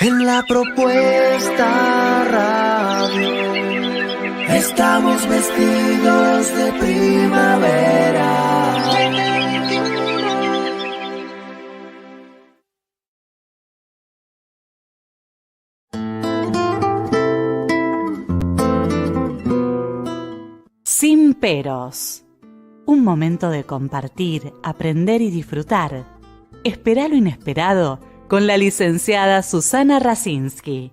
En la propuesta radio estamos vestidos de primavera. Sin peros. Un momento de compartir, aprender y disfrutar. Espera lo inesperado con la licenciada Susana Rasinski.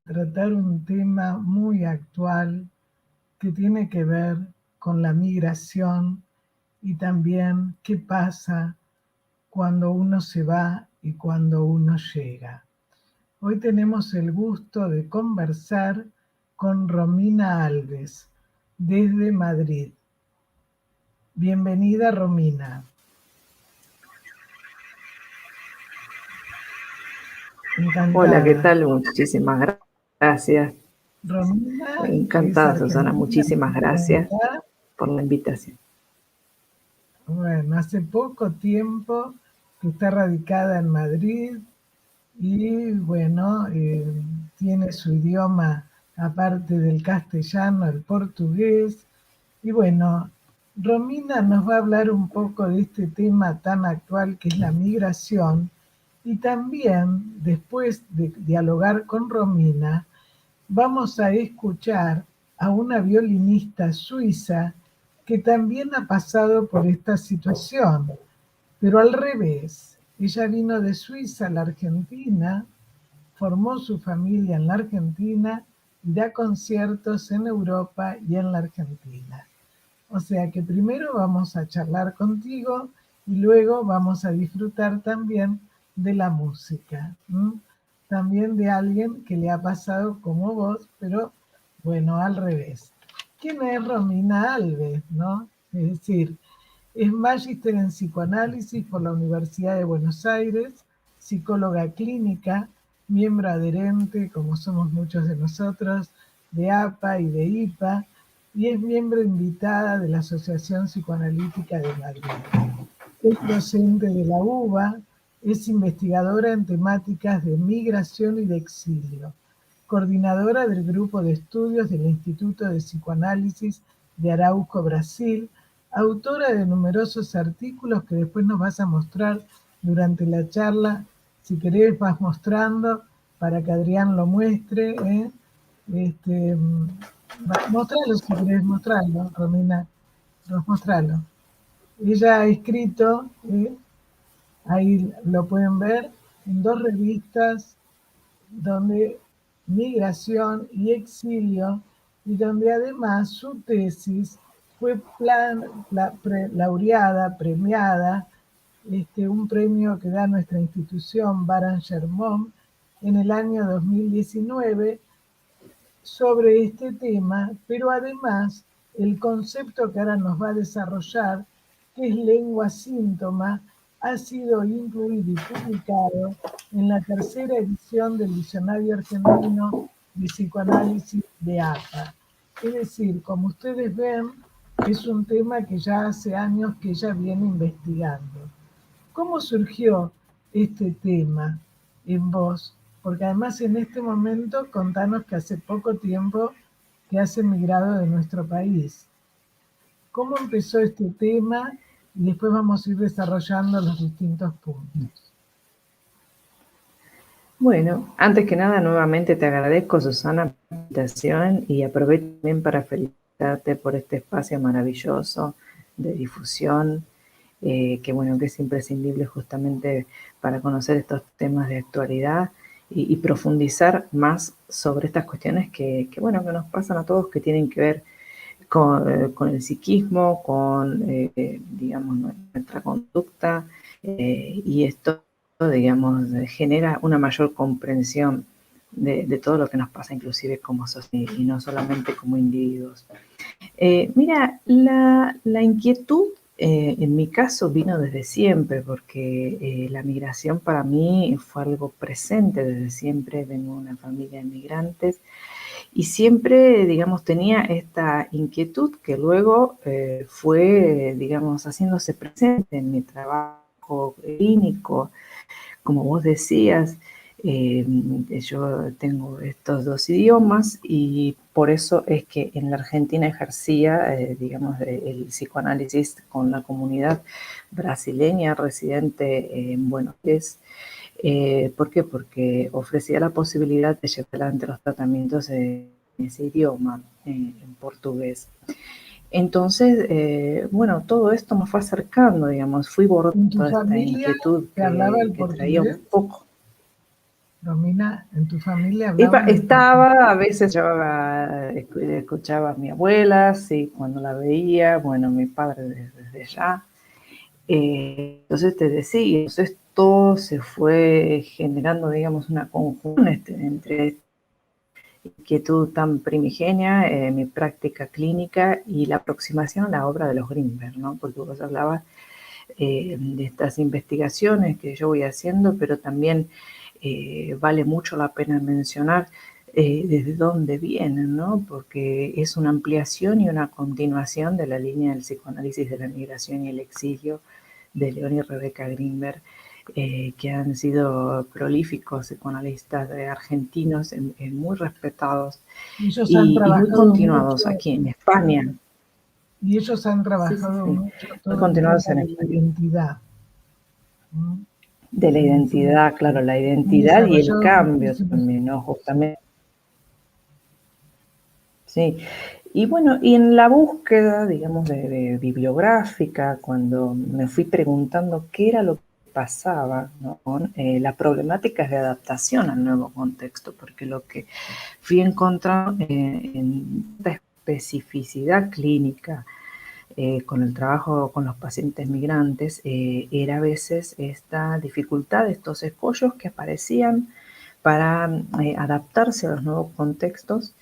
Tratar un tema muy actual que tiene que ver con la migración y también qué pasa cuando uno se va y cuando uno llega. Hoy tenemos el gusto de conversar con Romina Alves desde Madrid. Bienvenida, Romina. Encantada. Hola, ¿qué tal? Muchísimas gracias. Romina, encantada, Susana. Muchísimas gracias por la invitación. Bueno, hace poco tiempo que está radicada en Madrid y bueno, tiene su idioma aparte del castellano, el portugués. Y bueno, Romina nos va a hablar un poco de este tema tan actual que es la migración. Y también, después de dialogar con Romina, vamos a escuchar a una violinista suiza que también ha pasado por esta situación, pero al revés. Ella vino de Suiza a la Argentina, formó su familia en la Argentina y da conciertos en Europa y en la Argentina. O sea que primero vamos a charlar contigo y luego vamos a disfrutar también de la música. También de alguien que le ha pasado como vos, pero bueno, al revés. ¿Quién es Romina Alves, no? Es decir, es magíster en psicoanálisis por la Universidad de Buenos Aires, psicóloga clínica, miembro adherente, como somos muchos de nosotros, de APA y de IPA, y es miembro invitada de la Asociación Psicoanalítica de Madrid. Es docente de la UBA, es investigadora en temáticas de migración y de exilio, coordinadora del grupo de estudios del Instituto de Psicoanálisis de Arauco, Brasil, autora de numerosos artículos que después nos vas a mostrar durante la charla. Si querés vas mostrando para que Adrián lo muestre. Mostralo si querés, mostrarlo, Romina. Mostralo. Ella ha escrito, ahí lo pueden ver, en 2 revistas donde migración y exilio, y donde además su tesis fue laureada, premiada, un premio que da nuestra institución Baran Germón en el año 2019 sobre este tema, pero además el concepto que ahora nos va a desarrollar, que es lengua síntoma, ha sido incluido y publicado en la 3ª edición del Diccionario Argentino de Psicoanálisis de APA. Es decir, como ustedes ven, es un tema que ya hace años que ella viene investigando. ¿Cómo surgió este tema en vos? Porque además en este momento contanos que hace poco tiempo que has emigrado de nuestro país. ¿Cómo empezó este tema? Y después vamos a ir desarrollando los distintos puntos. Bueno, antes que nada, nuevamente te agradezco, Susana, por la invitación y aprovecho también para felicitarte por este espacio maravilloso de difusión, que bueno, que es imprescindible justamente para conocer estos temas de actualidad y profundizar más sobre estas cuestiones que bueno, que nos pasan a todos, que tienen que ver con el psiquismo, con, digamos, nuestra conducta, y esto, digamos, genera una mayor comprensión de todo lo que nos pasa, inclusive como sociedad y no solamente como individuos. Mira, la inquietud en mi caso vino desde siempre, porque la migración para mí fue algo presente desde siempre. Vengo de una familia de migrantes y siempre, digamos, tenía esta inquietud que luego fue, digamos, haciéndose presente en mi trabajo clínico. Como vos decías, yo tengo estos dos idiomas y por eso es que en la Argentina ejercía, digamos, el psicoanálisis con la comunidad brasileña residente en Buenos Aires. ¿Por qué? Porque ofrecía la posibilidad de llevar adelante los tratamientos en ese idioma, en portugués. Entonces, bueno, todo esto me fue acercando, digamos, fui bordando ¿En tu toda esta familia inquietud se hablaba el que traía un portugués? poco. Romina, ¿en tu familia hablaban el portugués? Estaba, a veces yo escuchaba a mi abuela, sí, cuando la veía, bueno, mi padre desde allá. Entonces te decía, entonces todo se fue generando, digamos, una conjunción entre inquietud tan primigenia, mi práctica clínica y la aproximación a la obra de los Grinberg, ¿no? Porque vos hablabas de estas investigaciones que yo voy haciendo, pero también vale mucho la pena mencionar desde dónde vienen, ¿no? Porque es una ampliación y una continuación de la línea del psicoanálisis de la migración y el exilio de León y Rebeca Grinberg, que han sido prolíficos psicoanalistas argentinos, muy respetados Ellos han y muy trabajado continuados mucho, aquí en España. y ellos han Sí, sí, trabajado sí, mucho muy todo el tema continuados en de la España. identidad. ¿No? De la Han identidad, claro, la identidad y el desarrollado cambio muchísimos. también, ¿no? Justamente, sí. Y bueno, y en la búsqueda, digamos, de bibliográfica, cuando me fui preguntando qué era lo que pasaba, ¿no? Con la problemática de adaptación al nuevo contexto, porque lo que fui encontrando en esta especificidad clínica, con el trabajo con los pacientes migrantes, era a veces esta dificultad, estos escollos que aparecían para adaptarse a los nuevos contextos,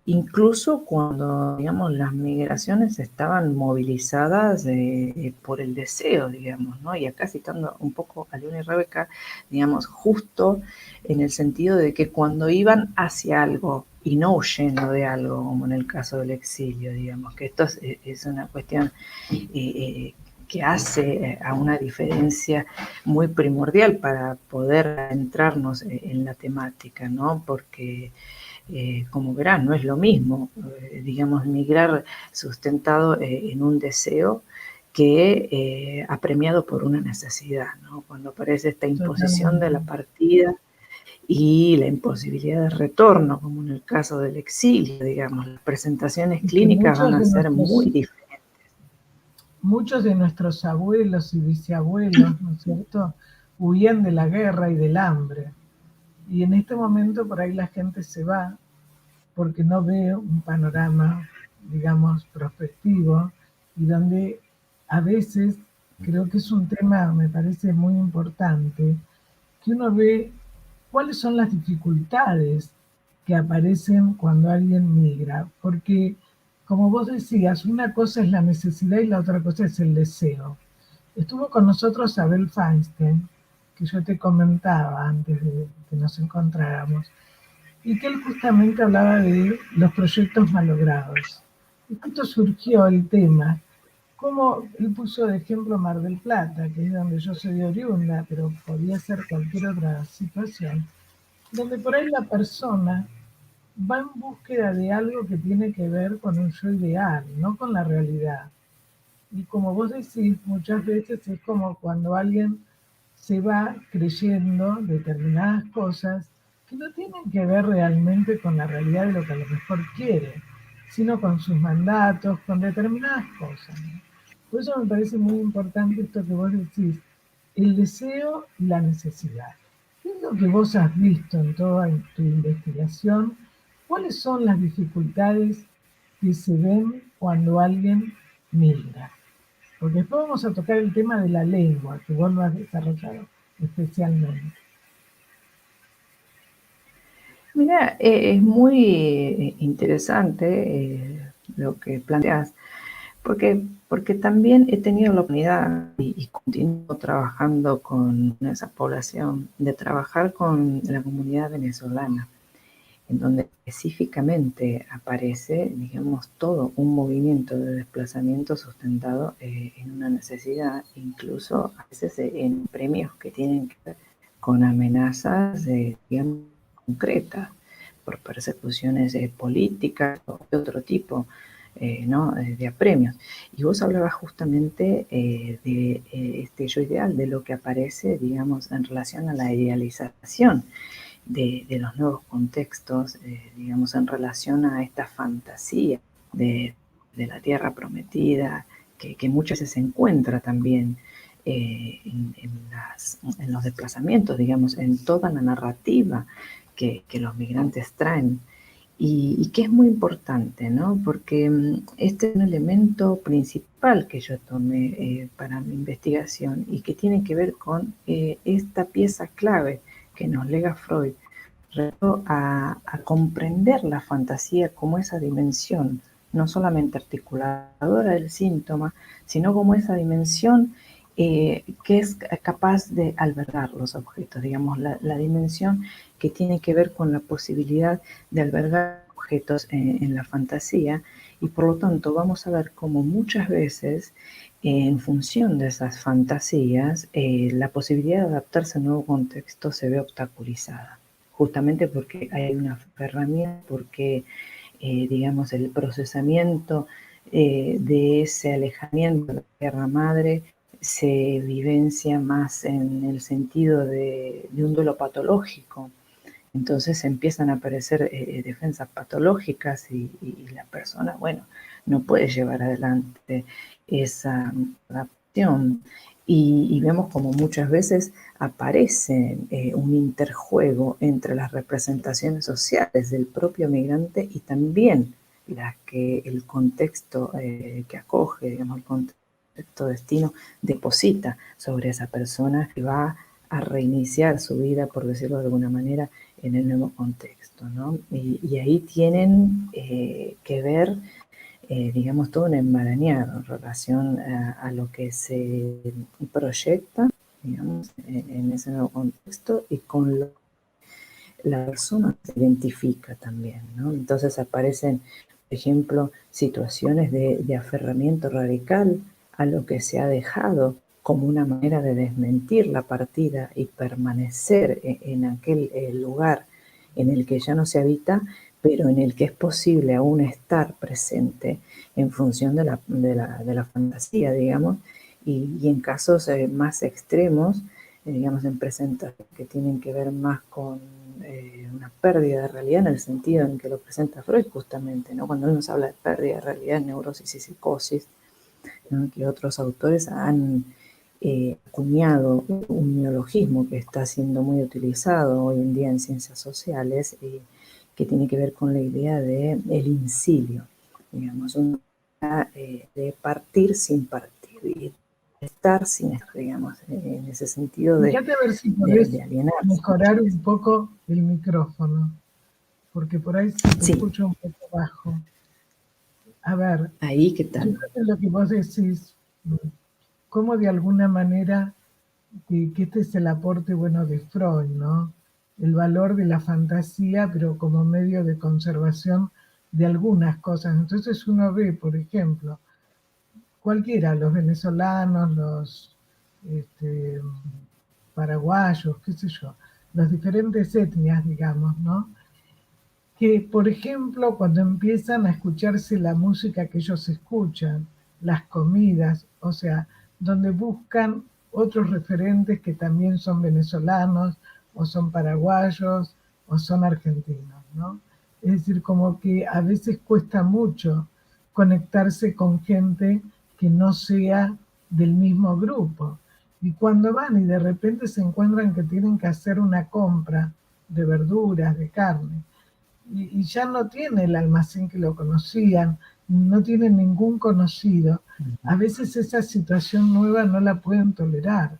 incluso cuando, digamos, las migraciones estaban movilizadas por el deseo, digamos, ¿no? Y acá citando un poco a León y Rebeca, digamos, justo en el sentido de que cuando iban hacia algo y no huyendo de algo, como en el caso del exilio, digamos, que esto es una cuestión que hace a una diferencia muy primordial para poder entrarnos en la temática, ¿no? Porque como verán, no es lo mismo, digamos, migrar sustentado en un deseo que apremiado por una necesidad, ¿no? Cuando aparece esta imposición de Totalmente. la partida y la imposibilidad de retorno, como en el caso del exilio, digamos, las presentaciones Y que clínicas van a ser muy diferentes. muchos de nuestros abuelos y bisabuelos, ¿no es cierto?, huían de la guerra y del hambre. Y en este momento por ahí la gente se va porque no ve un panorama, digamos, prospectivo y donde a veces creo que es un tema, me parece muy importante, que uno ve cuáles son las dificultades que aparecen cuando alguien migra, porque como vos decías, una cosa es la necesidad y la otra cosa es el deseo. Estuvo con nosotros Abel Feinstein, que yo te comentaba antes de que nos encontráramos, y que él justamente hablaba de los proyectos malogrados. Y justo surgió el tema, como él puso de ejemplo Mar del Plata, que es donde yo soy oriunda, pero podía ser cualquier otra situación, donde por ahí la persona va en búsqueda de algo que tiene que ver con un yo ideal, no con la realidad. Y como vos decís, muchas veces es como cuando alguien se va creyendo determinadas cosas que no tienen que ver realmente con la realidad de lo que a lo mejor quiere, sino con sus mandatos, con determinadas cosas, ¿no? Por eso me parece muy importante esto que vos decís, el deseo y la necesidad. ¿Qué es lo que vos has visto en toda tu investigación? ¿Cuáles son las dificultades que se ven cuando alguien migra? Porque después vamos a tocar el tema de la lengua, que vos lo has desarrollado especialmente. Mira, es muy interesante lo que planteas, porque también he tenido la oportunidad y continúo trabajando con esa población, de trabajar con la comunidad venezolana. en donde específicamente aparece, digamos, todo un movimiento de desplazamiento sustentado en una necesidad, incluso a veces en premios que tienen que ver con amenazas, digamos, concretas, por persecuciones políticas o de otro tipo, ¿no? De apremios. Y vos hablabas justamente de este yo ideal, de lo que aparece, digamos, en relación a la idealización de los nuevos contextos, digamos, en relación a esta fantasía de la tierra prometida, que muchas veces se encuentra también en los desplazamientos, digamos, en toda la narrativa que los migrantes traen. Y que es muy importante, ¿no? Porque este es un elemento principal que yo tomé para mi investigación y que tiene que ver con esta pieza clave que nos lega Freud, a comprender la fantasía como esa dimensión, no solamente articuladora del síntoma, sino como esa dimensión que es capaz de albergar los objetos, digamos, la dimensión que tiene que ver con la posibilidad de albergar objetos en la fantasía, y por lo tanto vamos a ver cómo muchas veces en función de esas fantasías la posibilidad de adaptarse a un nuevo contexto se ve obstaculizada, justamente porque hay una aferramiento, porque digamos el procesamiento de ese alejamiento de la tierra madre se vivencia más en el sentido de un duelo patológico. Entonces empiezan a aparecer defensas patológicas y la persona, bueno, no puede llevar adelante esa adaptación. Y vemos como muchas veces aparece un interjuego entre las representaciones sociales del propio migrante y también las que el contexto que acoge, digamos, el contexto destino deposita sobre esa persona que va a reiniciar su vida, por decirlo de alguna manera, en el nuevo contexto, ¿no? Y ahí tienen que ver, digamos, todo un enmarañado en relación a lo que se proyecta, digamos, en ese nuevo contexto y con lo que la persona se identifica también, ¿no? Entonces aparecen, por ejemplo, situaciones de aferramiento radical a lo que se ha dejado como una manera de desmentir la partida y permanecer en aquel lugar en el que ya no se habita, pero en el que es posible aún estar presente en función de la fantasía, digamos, y en casos más extremos, digamos, en presentaciones que tienen que ver más con una pérdida de realidad, en el sentido en que lo presenta Freud justamente, ¿no? Cuando él nos habla de pérdida de realidad, neurosis y psicosis, ¿no? Que otros autores han acuñado un neologismo que está siendo muy utilizado hoy en día en ciencias sociales, que tiene que ver con la idea de el incilio, digamos, una de partir sin partir, y estar sin estar, digamos, en ese sentido Fíjate a ver si podés de alienarse. mejorar un poco el micrófono, porque por ahí se te Sí. escucha un poco bajo. A ver, Ahí, ¿qué tal? fíjate lo que vos decís, cómo de alguna manera, que este es el aporte bueno de Freud, ¿no? El valor de la fantasía, pero como medio de conservación de algunas cosas. Entonces uno ve, por ejemplo, cualquiera, los venezolanos, los paraguayos, qué sé yo, las diferentes etnias, digamos, ¿no? Que, por ejemplo, cuando empiezan a escucharse la música que ellos escuchan, las comidas, o sea, donde buscan otros referentes que también son venezolanos, o son paraguayos, o son argentinos, ¿no? Es decir, como que a veces cuesta mucho conectarse con gente que no sea del mismo grupo. Y cuando van y de repente se encuentran que tienen que hacer una compra de verduras, de carne, y ya no tiene el almacén que lo conocían, no tiene ningún conocido, a veces esa situación nueva no la pueden tolerar,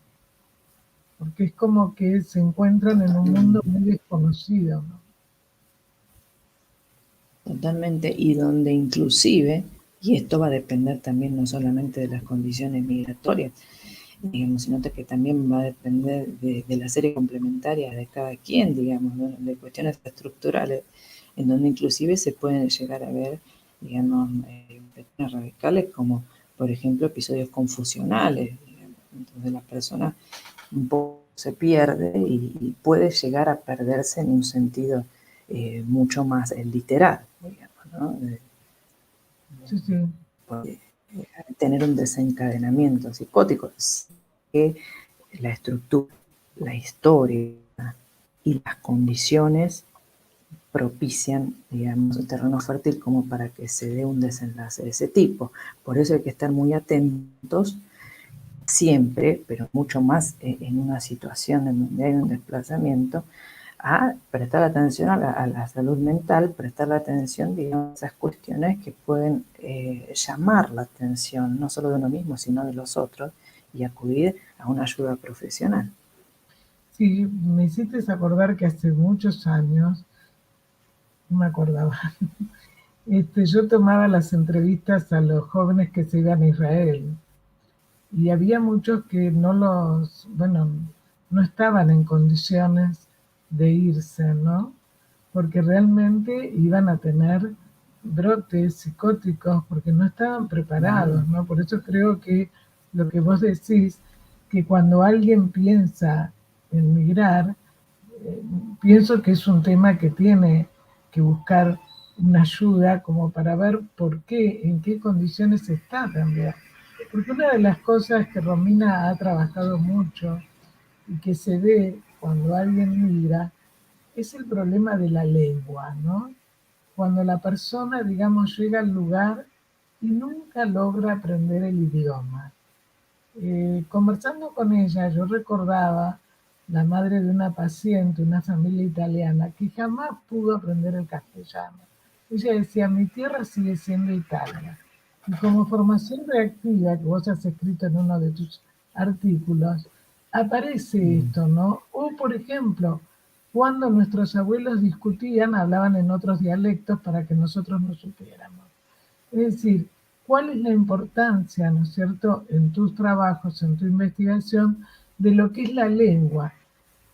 porque es como que se encuentran en un mundo muy desconocido, ¿no? Totalmente, y donde inclusive, y esto va a depender también no solamente de las condiciones migratorias, digamos, sino que también va a depender de la serie complementaria de cada quien, digamos, ¿no? De cuestiones estructurales, en donde inclusive se pueden llegar a ver, digamos, infecciones radicales como, por ejemplo, episodios confusionales, digamos. Entonces la persona un poco se pierde y puede llegar a perderse en un sentido mucho más literal, digamos, ¿no? Sí, sí. Puede tener un desencadenamiento psicótico, que la estructura, la historia y las condiciones propician, digamos, un terreno fértil como para que se dé un desenlace de ese tipo. Por eso hay que estar muy atentos siempre, pero mucho más en una situación en donde hay un desplazamiento, a prestar atención a la salud mental, prestar atención, digamos, a esas cuestiones que pueden llamar la atención, no solo de uno mismo, sino de los otros, y acudir a una ayuda profesional. Sí, me hiciste acordar que hace muchos años, no me acordaba, yo tomaba las entrevistas a los jóvenes que se iban a Israel y había muchos que no estaban en condiciones de irse, ¿no? Porque realmente iban a tener brotes psicóticos porque no estaban preparados, ¿no? Por eso creo que lo que vos decís, que cuando alguien piensa en migrar, pienso que es un tema que tiene que buscar una ayuda como para ver por qué, en qué condiciones está también. Porque una de las cosas que Romina ha trabajado mucho y que se ve cuando alguien migra es el problema de la lengua, ¿no? Cuando la persona, digamos, llega al lugar y nunca logra aprender el idioma. Conversando con ella, yo recordaba la madre de una paciente, una familia italiana, que jamás pudo aprender el castellano. Ella decía, mi tierra sigue siendo Italia. Y como formación reactiva, que vos has escrito en uno de tus artículos, aparece esto, ¿no? O, por ejemplo, cuando nuestros abuelos discutían, hablaban en otros dialectos para que nosotros no supiéramos. Es decir, ¿cuál es la importancia, no es cierto, en tus trabajos, en tu investigación, de lo que es la lengua?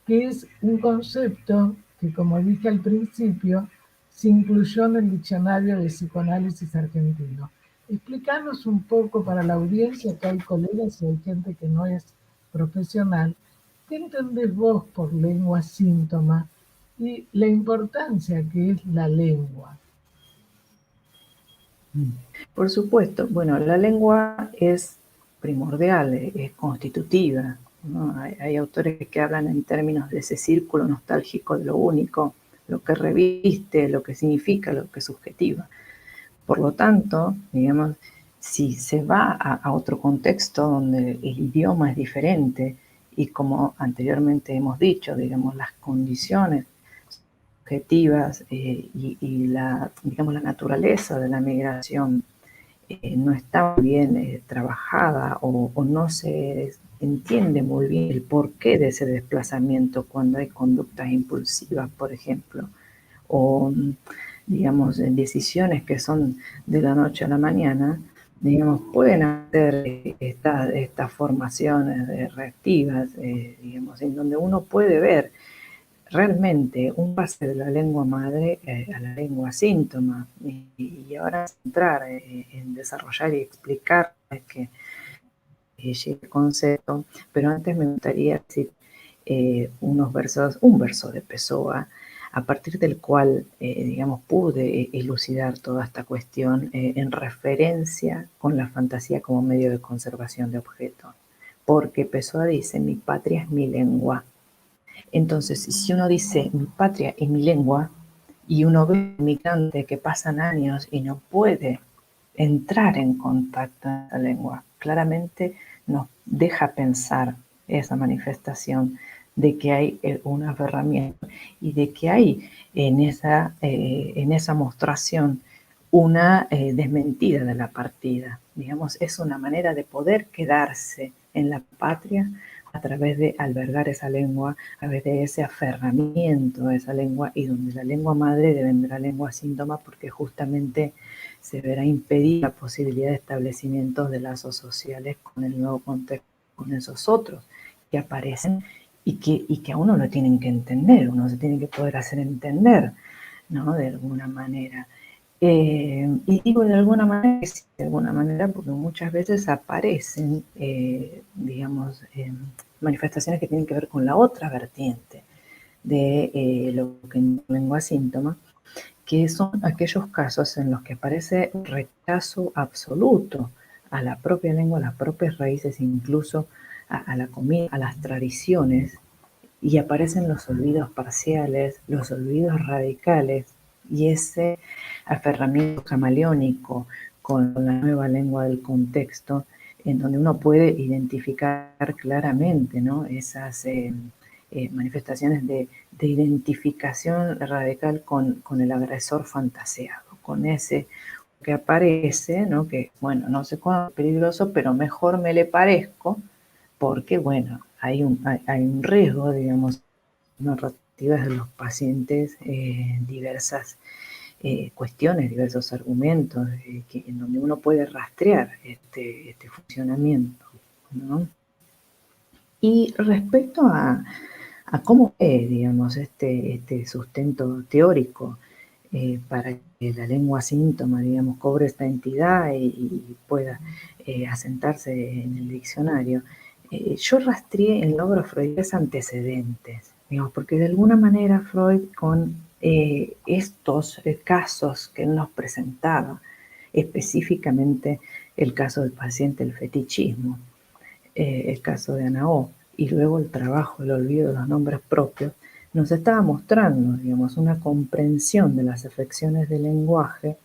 Que es un concepto que, como dije al principio, se incluyó en el diccionario de psicoanálisis argentino. Explícanos un poco para la audiencia, que hay colegas y hay gente que no es profesional, ¿qué entendés vos por lengua síntoma y la importancia que es la lengua? Por supuesto, bueno, la lengua es primordial, es constitutiva, ¿no? Hay autores que hablan en términos de ese círculo nostálgico de lo único, lo que reviste, lo que significa, lo que subjetiva. Por lo tanto, digamos, si se va a otro contexto donde el idioma es diferente y como anteriormente hemos dicho, digamos, las condiciones objetivas y la, digamos, la naturaleza de la migración no está bien trabajada o no se entiende muy bien el porqué de ese desplazamiento cuando hay conductas impulsivas, por ejemplo, o digamos decisiones que son de la noche a la mañana, digamos, pueden hacer estas formaciones reactivas, digamos, en donde uno puede ver realmente un pase de la lengua madre a la lengua síntoma y ahora entrar en desarrollar y explicar que llegue el concepto, pero antes me gustaría decir un verso de Pessoa, a partir del cual, digamos, pude elucidar toda esta cuestión en referencia con la fantasía como medio de conservación de objetos. Porque Pessoa dice, mi patria es mi lengua. Entonces, si uno dice mi patria y mi lengua, y uno ve un migrante que pasan años y no puede entrar en contacto con la lengua, claramente nos deja pensar esa manifestación de que hay un aferramiento y de que hay en esa mostración una desmentida de la partida. Digamos, es una manera de poder quedarse en la patria a través de albergar esa lengua, a través de ese aferramiento a esa lengua, y donde la lengua madre devendrá lengua síntoma porque justamente se verá impedida la posibilidad de establecimientos de lazos sociales con el nuevo contexto, con esos otros que aparecen y que a uno lo tienen que entender, uno se tiene que poder hacer entender. ¿no? De alguna manera. Y digo de alguna manera, sí, de alguna manera, porque muchas veces aparecen, digamos, manifestaciones que tienen que ver con la otra vertiente de lo que en lengua síntoma, que son aquellos casos en los que aparece rechazo absoluto a la propia lengua, a las propias raíces, incluso a la comida, a las tradiciones, y aparecen los olvidos parciales, los olvidos radicales, y ese aferramiento camaleónico con la nueva lengua del contexto, en donde uno puede identificar claramente, ¿no? Esas manifestaciones de identificación radical con el agresor fantaseado, con ese que aparece, ¿no? Que, bueno, no sé cuándo es peligroso, pero mejor me le parezco, porque, bueno, hay un riesgo, digamos, narrativas de los pacientes, diversas cuestiones, diversos argumentos, en donde uno puede rastrear este funcionamiento, ¿no? Y respecto a cómo es, digamos, este sustento teórico para que la lengua síntoma, digamos, cobre esta entidad y pueda asentarse en el diccionario, yo rastreé en la obra freudiana antecedentes, digamos, porque de alguna manera Freud con estos casos que él nos presentaba, específicamente el caso del paciente, el fetichismo, el caso de Ana O, y luego el trabajo, el olvido de los nombres propios, nos estaba mostrando, digamos, una comprensión de las afecciones del lenguaje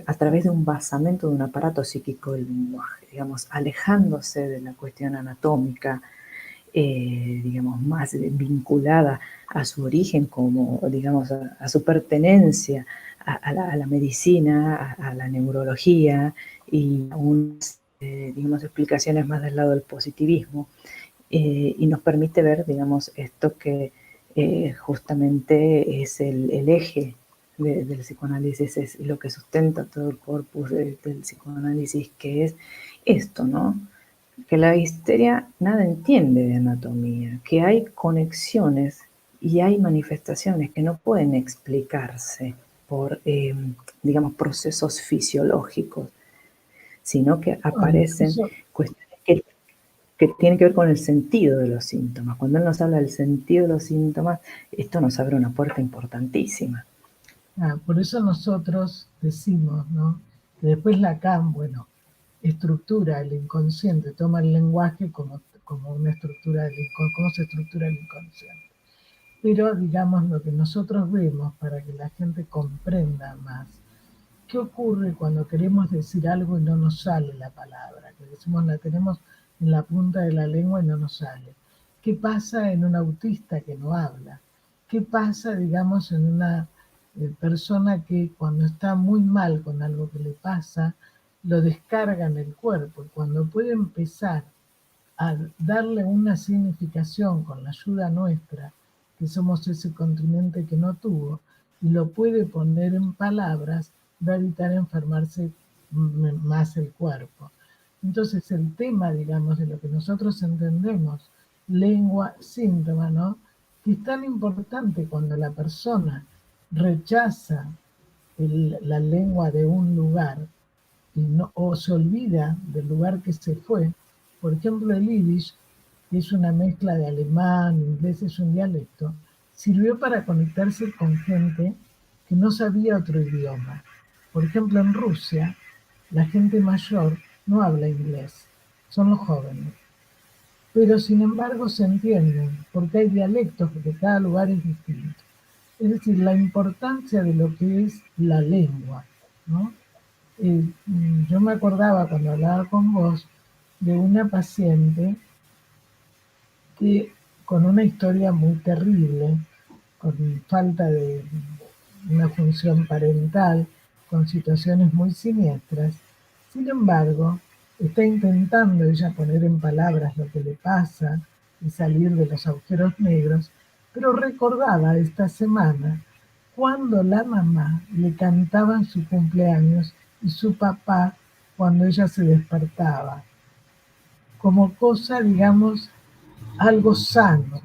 a través de un basamento de un aparato psíquico del lenguaje, digamos, alejándose de la cuestión anatómica, digamos, más vinculada a su origen, como, digamos, a su pertenencia a la medicina, a la neurología y a unas, digamos, explicaciones más del lado del positivismo, y nos permite ver, digamos, esto que justamente es el eje del psicoanálisis, es lo que sustenta todo el corpus del psicoanálisis, que es esto, ¿no? Que la histeria nada entiende de anatomía, que hay conexiones y hay manifestaciones que no pueden explicarse por, digamos, procesos fisiológicos, sino que aparecen Eso, cuestiones que tienen que ver con el sentido de los síntomas. Cuando él nos habla del sentido de los síntomas, esto nos abre una puerta importantísima. por eso nosotros decimos, ¿no? Que después Lacan, bueno, estructura el inconsciente, toma el lenguaje como una estructura del inconsciente, cómo se estructura el inconsciente. Pero digamos lo que nosotros vemos para que la gente comprenda más. ¿Qué ocurre cuando queremos decir algo y no nos sale la palabra? Que decimos la tenemos en la punta de la lengua y no nos sale. ¿Qué pasa en un autista que no habla? ¿Qué pasa, digamos, en una persona que cuando está muy mal con algo que le pasa, lo descarga en el cuerpo? Y cuando puede empezar a darle una significación con la ayuda nuestra, que somos ese continente que no tuvo, y lo puede poner en palabras, va a evitar enfermarse más el cuerpo. Entonces el tema, digamos, de lo que nosotros entendemos, lengua, síntoma, ¿no? Que es tan importante cuando la persona rechaza la lengua de un lugar y no, o se olvida del lugar que se fue. Por ejemplo, el yiddish, que es una mezcla de alemán, inglés, es un dialecto, sirvió para conectarse con gente que no sabía otro idioma. Por ejemplo, en Rusia, la gente mayor no habla inglés, son los jóvenes. Pero sin embargo se entienden, porque hay dialectos, porque cada lugar es distinto. Es decir, la importancia de lo que es la lengua, ¿no? Yo me acordaba cuando hablaba con vos de una paciente que con una historia muy terrible, con falta de una función parental, con situaciones muy siniestras. Sin embargo, está intentando ella poner en palabras lo que le pasa y salir de los agujeros negros, pero recordaba esta semana cuando la mamá le cantaba en su cumpleaños y su papá cuando ella se despertaba, como cosa, digamos, algo sano,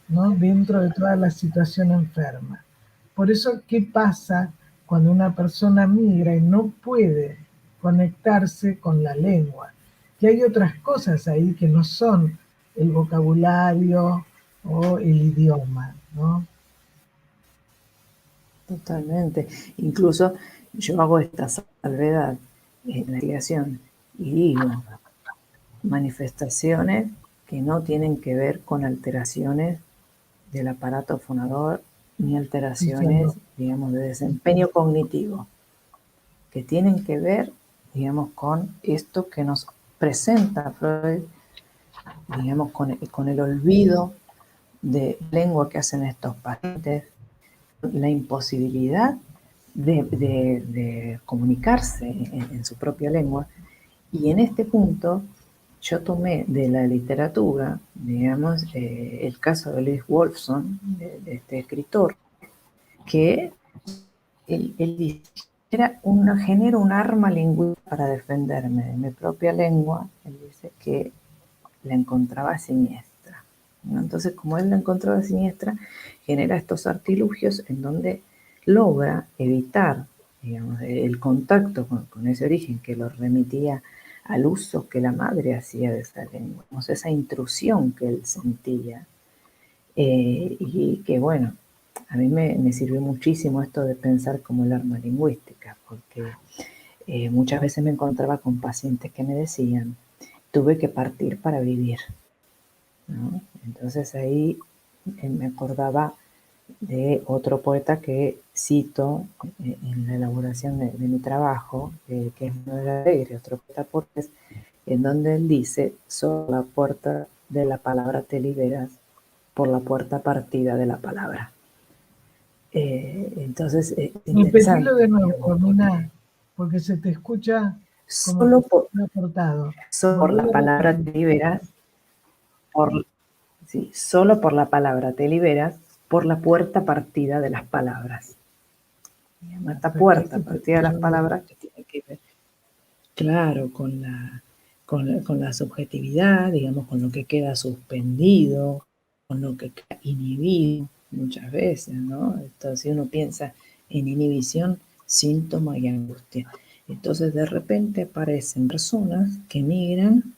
¿no? Dentro de toda la situación enferma. Por eso, ¿qué pasa cuando una persona migra y no puede conectarse con la lengua? Que hay otras cosas ahí que no son el vocabulario o el idioma, ¿no? Totalmente. Incluso yo hago esta salvedad en la investigación y digo, manifestaciones que no tienen que ver con alteraciones del aparato fonador ni alteraciones, Diciendo, digamos, de desempeño cognitivo, que tienen que ver, digamos, con esto que nos presenta Freud, digamos, con el olvido de lengua que hacen estos pacientes, la imposibilidad de comunicarse en su propia lengua. Y en este punto yo tomé de la literatura, digamos, el caso de Louis Wolfson, de este escritor, que él dice, genero un arma lingüística para defenderme de mi propia lengua. Él dice que la encontraba siniestra, ¿no? Entonces, como él la encontraba siniestra, genera estos artilugios en donde logra evitar, digamos, el contacto con ese origen que lo remitía al uso que la madre hacía de esa lengua, digamos, esa intrusión que él sentía. Y que bueno, a mí me sirvió muchísimo esto de pensar como el arma lingüística, porque muchas veces me encontraba con pacientes que me decían, tuve que partir para vivir, ¿no? Entonces ahí me acordaba de otro poeta que cito en la elaboración de mi trabajo, que es Manuel Alegre, otro poeta portugués, en donde él dice, solo la puerta de la palabra te liberas, por la puerta partida de la palabra. Entonces, es repetilo de interesante, nuevo, digamos, Romina, porque se te escucha como que solo por, está cortado. solo por la Volvelo a palabra repetir. te liberas, sí, solo por la palabra te liberas, por la puerta partida de las palabras. Esta puerta Perfecto, te partida de las escucho bien. palabras que tiene que ver, claro, con la subjetividad, digamos, con lo que queda suspendido, con lo que queda inhibido muchas veces, ¿no? Entonces, si uno piensa en inhibición, síntoma y angustia. Entonces, de repente aparecen personas que migran,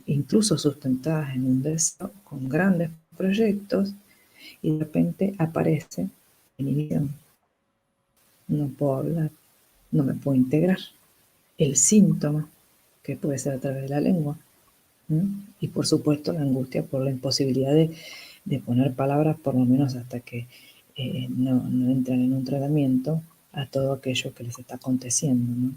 incluso sustentadas en un deseo, con grandes proyectos, y de repente aparece inhibición. No puedo hablar, no me puedo integrar. El síntoma, que puede ser a través de la lengua, ¿no? Y por supuesto la angustia por la imposibilidad de poner palabras, por lo menos hasta que no entran en un tratamiento, a todo aquello que les está aconteciendo, ¿no?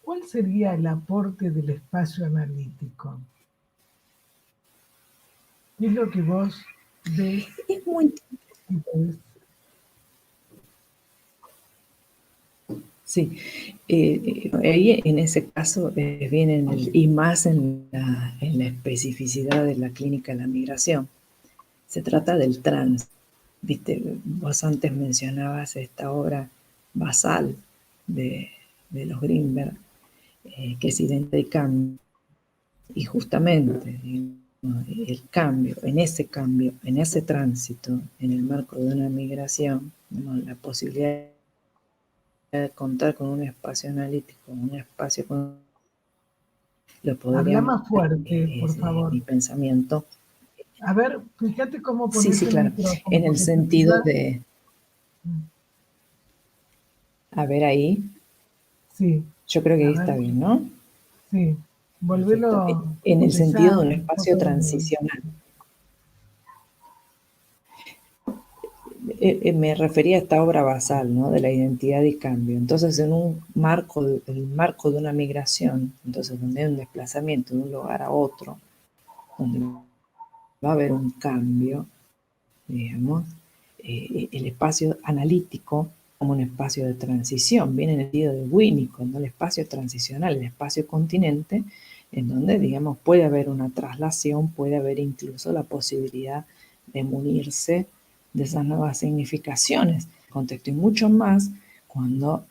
¿Cuál sería el aporte del espacio analítico? ¿Qué es lo que vos ves Es muy, y podés? sí, ahí en ese caso viene y más en la especificidad de la clínica de la migración. Se trata del trans. Viste, vos antes mencionabas esta obra basal de los Greenberg, que es Identidad y Cambio. Y justamente, digamos, el cambio, en ese tránsito, en el marco de una migración, digamos, la posibilidad de contar con un espacio analítico, un espacio con lo Habla podríamos, más fuerte, por favor. mi pensamiento. A ver, fíjate cómo Sí, pones sí, el claro, micrófono, en el porque se te sentido va. de, a ver ahí, Sí, yo creo que a ahí ver, está bien, ¿no? sí. Perfecto. Volvelo En el sentido quizá de un un poco espacio de nuevo. transicional. Me refería a esta obra basal, ¿no? De la identidad y cambio. Entonces, en el marco de una migración, entonces donde hay un desplazamiento de un lugar a otro, donde va a haber un cambio, digamos, el espacio analítico como un espacio de transición, viene en el sentido de Winnicott, ¿no? El espacio transicional, el espacio continente, en donde, digamos, puede haber una traslación, puede haber incluso la posibilidad de munirse de esas nuevas significaciones, contexto, y mucho más cuando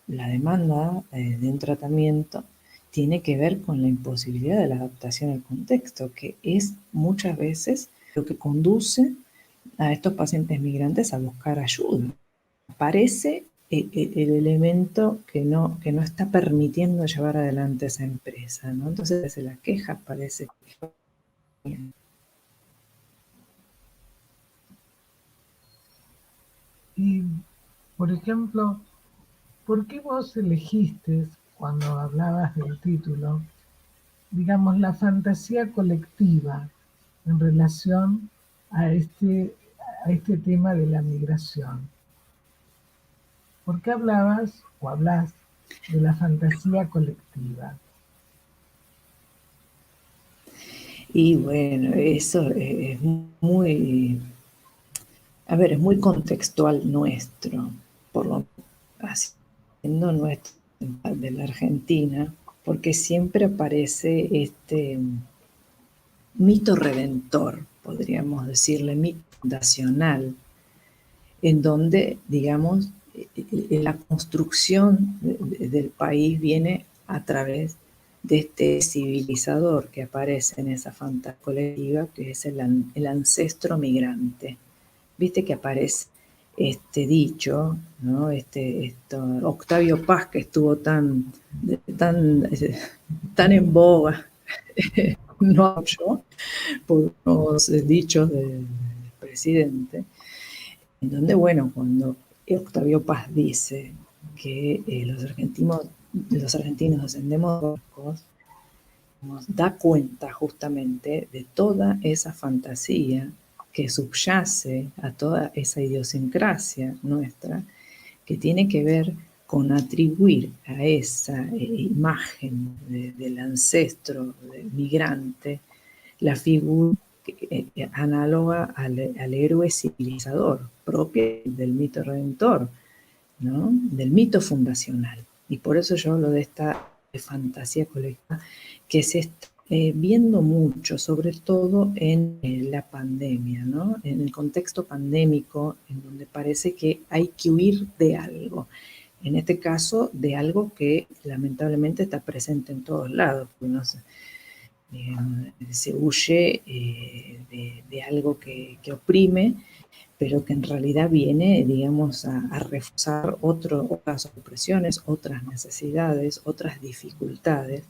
la demanda de un tratamiento tiene que ver con la imposibilidad de la adaptación al contexto, que es muchas veces lo que conduce a estos pacientes migrantes a buscar ayuda. Aparece el elemento que no está permitiendo llevar adelante esa empresa, ¿no? Entonces se la queja, parece que... Y, por ejemplo, ¿por qué vos elegiste, cuando hablabas del título, digamos, la fantasía colectiva en relación a este tema de la migración? ¿Por qué hablabas o hablas de la fantasía colectiva? Y bueno, eso es muy, a ver, es muy contextual nuestro, por lo haciendo nuestro de la Argentina, porque siempre aparece este mito redentor, podríamos decirle, mito fundacional, en donde, digamos, la construcción del país viene a través de este civilizador que aparece en esa fantasía colectiva, que es el ancestro migrante. Viste que aparece este dicho, ¿no? Octavio Paz, que estuvo tan en boga, no yo, por unos dichos del presidente, en donde, bueno, cuando Octavio Paz dice que los argentinos descendemos de barcos, nos da cuenta justamente de toda esa fantasía que subyace a toda esa idiosincrasia nuestra, que tiene que ver con atribuir a esa imagen del ancestro del migrante la figura análoga al héroe civilizador, propio del mito redentor, ¿no? Del mito fundacional. Y por eso yo hablo de esta fantasía colectiva que se está viendo mucho, sobre todo en la pandemia, ¿no? En el contexto pandémico, en donde parece que hay que huir de algo. En este caso, de algo que lamentablemente está presente en todos lados. No sé, se huye de algo que oprime, pero que en realidad viene, digamos, a reforzar otras opresiones, otras necesidades, otras dificultades.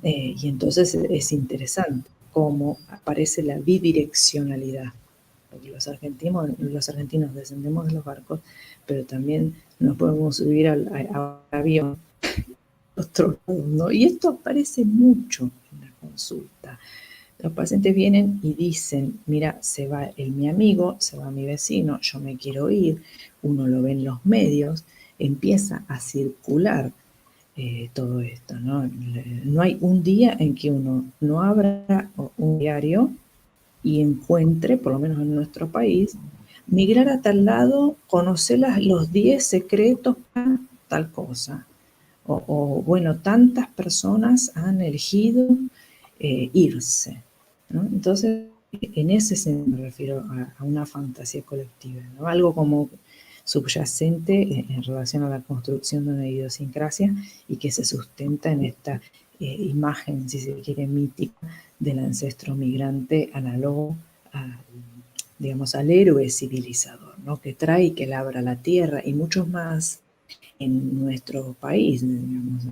Y entonces es interesante cómo aparece la bidireccionalidad, porque los argentinos descendemos de los barcos, pero también nos podemos subir al avión, ¿no? Y esto aparece mucho en la consulta. Los pacientes vienen y dicen, mira, se va mi amigo, se va mi vecino, yo me quiero ir, uno lo ve en los medios, empieza a circular todo esto, ¿no? No hay un día en que uno no abra un diario y encuentre, por lo menos en nuestro país, migrar a tal lado, conocer los 10 secretos para tal cosa. O bueno, tantas personas han elegido irse, ¿no? Entonces, en ese sentido me refiero a una fantasía colectiva, ¿no? Algo como subyacente en relación a la construcción de una idiosincrasia y que se sustenta en esta imagen, si se quiere, mítica del ancestro migrante análogo digamos, al héroe civilizador, ¿no? Que trae y que labra la tierra y muchos más en nuestro país, digamos,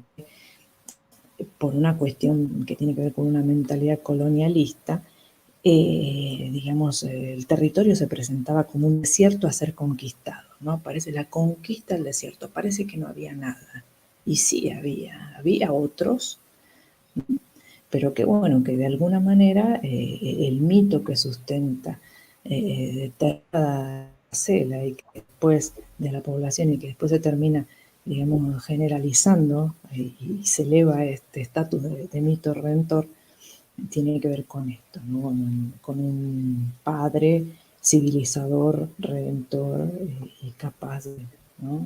por una cuestión que tiene que ver con una mentalidad colonialista. Digamos, el territorio se presentaba como un desierto a ser conquistado, ¿no? Parece la conquista del desierto, parece que no había nada. Y sí había otros, pero que bueno, que de alguna manera el mito que sustenta determinada parcela y que después de la población y que después se termina, digamos, generalizando y se eleva este estatus de mito redentor, tiene que ver con esto, ¿no? Con un padre civilizador, redentor y capaz de, ¿no?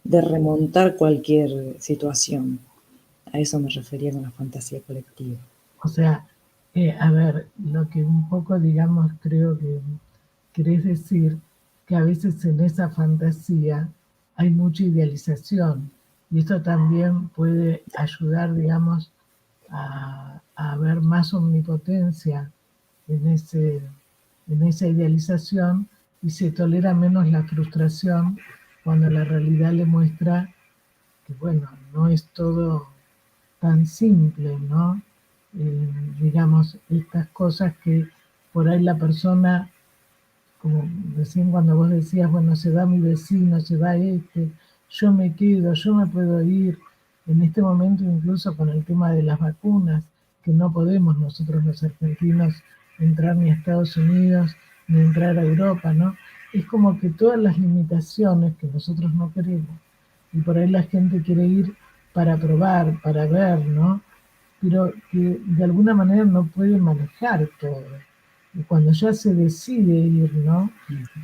de remontar cualquier situación. A eso me refería con la fantasía colectiva. O sea, a ver, lo que un poco, digamos, creo que querés decir, que a veces en esa fantasía hay mucha idealización y esto también puede ayudar, digamos, a ver más omnipotencia en en esa idealización y se tolera menos la frustración cuando la realidad le muestra que, bueno, no es todo tan simple, ¿no? Digamos, estas cosas que por ahí la persona, como recién cuando vos decías, bueno, se va mi vecino, se va este, yo me quedo, yo me puedo ir, en este momento incluso con el tema de las vacunas, que no podemos nosotros los argentinos entrar ni a Estados Unidos ni entrar a Europa, ¿no? Es como que todas las limitaciones que nosotros no queremos, y por ahí la gente quiere ir para probar, para ver, ¿no? Pero que de alguna manera no puede manejar todo. Y cuando ya se decide ir, ¿no?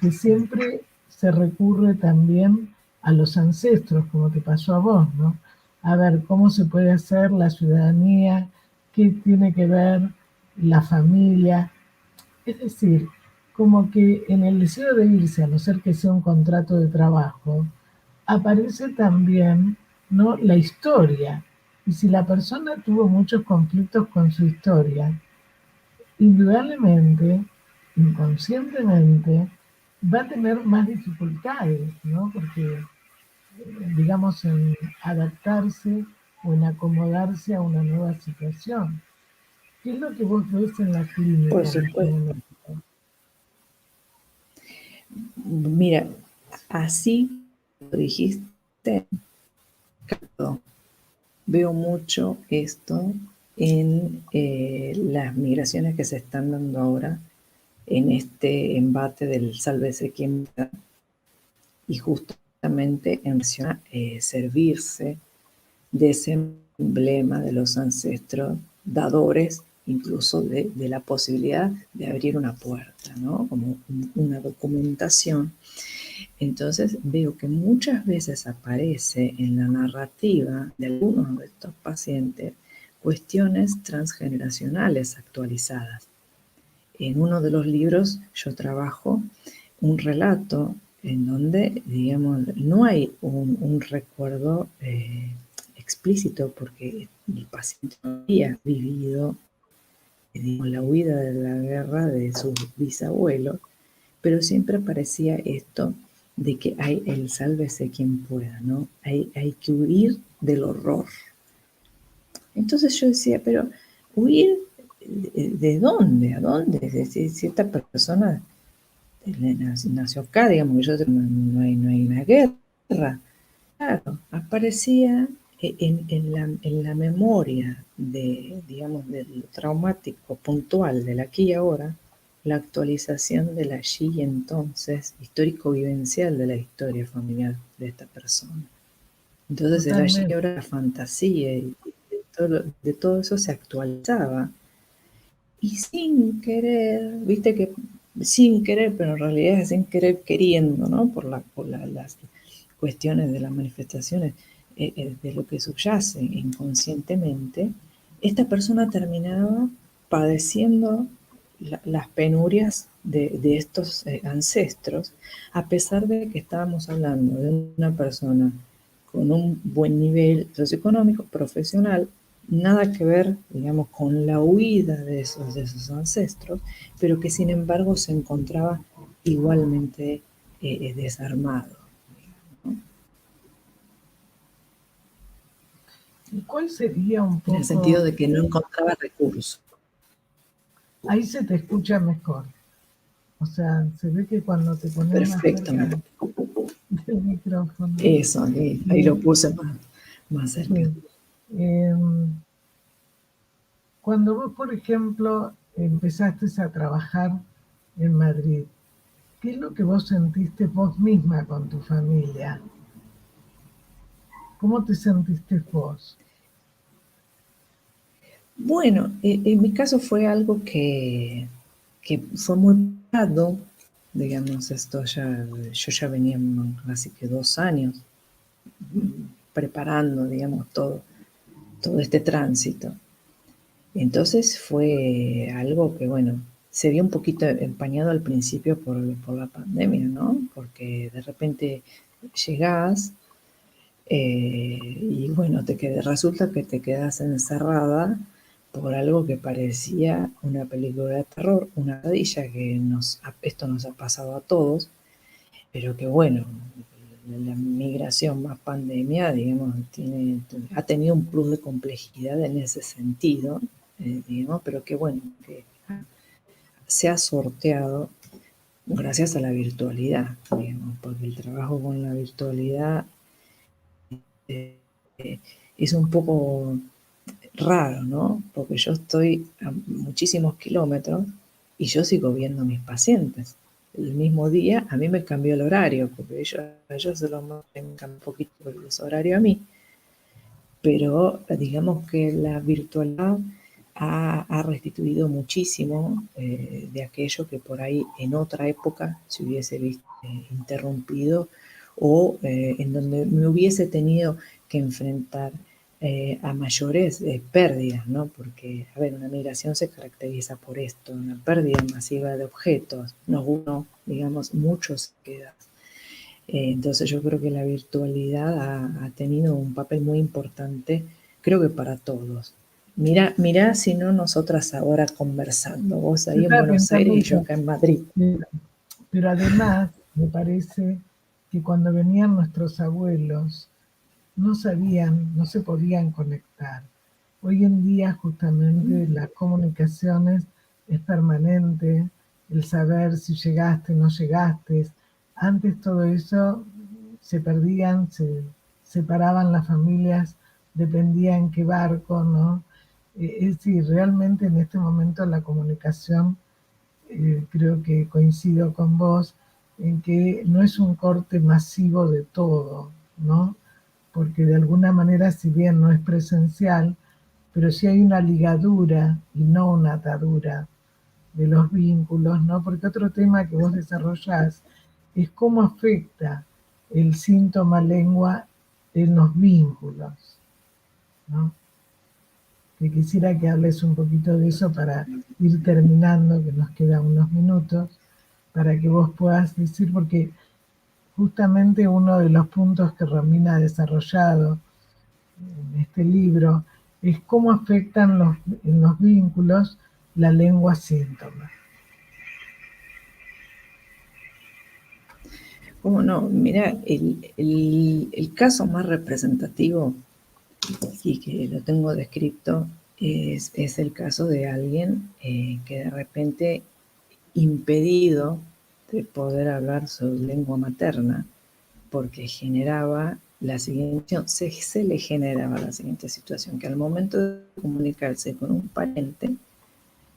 Que siempre se recurre también a los ancestros, como te pasó a vos, ¿no? A ver cómo se puede hacer la ciudadanía, qué tiene que ver la familia. Es decir, como que en el deseo de irse, a no ser que sea un contrato de trabajo, aparece también, ¿no?, la historia. Y si la persona tuvo muchos conflictos con su historia, indudablemente, inconscientemente, va a tener más dificultades, ¿no? Porque, digamos, en adaptarse o en acomodarse a una nueva situación. ¿Qué es lo que vos ves en la Por clínica en este supuesto. momento? Mira, así lo dijiste, veo mucho esto en las migraciones que se están dando ahora en este embate del sálvese quien pueda, y justamente en relación a servirse de ese emblema de los ancestros, dadores incluso de la posibilidad de abrir una puerta, ¿no? Como una documentación. Entonces veo que muchas veces aparece en la narrativa de algunos de estos pacientes cuestiones transgeneracionales actualizadas. En uno de los libros yo trabajo un relato en donde, digamos, no hay un recuerdo explícito porque el paciente no había vivido, digamos, la huida de la guerra de sus bisabuelos, pero siempre aparecía esto de que hay el sálvese quien pueda, ¿no? Hay que huir del horror. Entonces yo decía, pero huir de dónde, a dónde, si esta persona nació acá, digamos que yo no hay una guerra. Claro, aparecía en la memoria de, digamos, de lo traumático puntual del aquí y ahora, la actualización del allí y entonces histórico-vivencial de la historia familiar de esta persona. Entonces el allí y Totalmente. ahora, la fantasía y de todo eso se actualizaba. Y sin querer, viste que sin querer, pero en realidad es sin querer queriendo, ¿no? Las cuestiones de las manifestaciones de lo que subyace inconscientemente, esta persona terminaba padeciendo las penurias de estos ancestros, a pesar de que estábamos hablando de una persona con un buen nivel socioeconómico, profesional, nada que ver, digamos, con la huida de esos ancestros, pero que sin embargo se encontraba igualmente desarmado, ¿no? ¿Y cuál sería un En el sentido poco, de que no encontraba recursos. ahí se te escucha mejor? O sea, se ve que cuando te pones más Perfecto, cerca del micrófono. eso, ahí lo puse más cerca. Sí. Cuando vos, por ejemplo, empezaste a trabajar en Madrid, ¿qué es lo que vos sentiste vos misma con tu familia? ¿Cómo te sentiste vos? Bueno, en mi caso fue algo que fue muy dado, digamos, yo ya venía casi que 2 años preparando, digamos, todo este tránsito. Entonces fue algo que, bueno, se vio un poquito empañado al principio por la pandemia, ¿no? Porque de repente llegás y bueno, resulta que te quedas encerrada por algo que parecía una película de terror, una pesadilla esto nos ha pasado a todos, pero que bueno, la migración más pandemia, digamos, ha tenido un plus de complejidad en ese sentido, digamos, pero que bueno, que se ha sorteado gracias a la virtualidad, digamos, porque el trabajo con la virtualidad eh, es un poco raro, ¿no? Porque yo estoy a muchísimos kilómetros y yo sigo viendo a mis pacientes. El mismo día a mí me cambió el horario, porque ellos se lo mantengan un poquito el horario a mí, pero digamos que la virtualidad ha restituido muchísimo de aquello que por ahí en otra época se hubiese visto interrumpido o en donde me hubiese tenido que enfrentar a mayores pérdidas, ¿no? Porque, a ver, una migración se caracteriza por esto, una pérdida masiva de objetos, no, digamos, muchos quedan. Entonces yo creo que la virtualidad ha tenido un papel muy importante, creo que para todos. Mirá si no nosotras ahora conversando, vos Yo ahí en estaba Buenos pensando Aires y yo eso, acá en Madrid. pero además me parece que cuando venían nuestros abuelos no sabían, no se podían conectar. Hoy en día justamente las comunicaciones es permanente, el saber si llegaste, no llegaste. Antes todo eso se perdían, se separaban las familias, dependía en qué barco, ¿no? Es decir, realmente en este momento la comunicación, creo que coincido con vos, en que no es un corte masivo de todo, ¿no? Porque de alguna manera, si bien no es presencial, pero sí hay una ligadura y no una atadura de los vínculos, ¿no? Porque otro tema que vos desarrollás es cómo afecta el síntoma lengua en los vínculos, ¿no? Que quisiera que hables un poquito de eso para ir terminando, que nos quedan unos minutos, para que vos puedas decir, porque justamente uno de los puntos que Romina ha desarrollado en este libro es cómo afectan en los vínculos la lengua síntoma. ¿Cómo no? Mira, el caso más representativo y que lo tengo descrito es el caso de alguien que de repente impedido de poder hablar su lengua materna porque generaba la siguiente, se le generaba la siguiente situación, que al momento de comunicarse con un pariente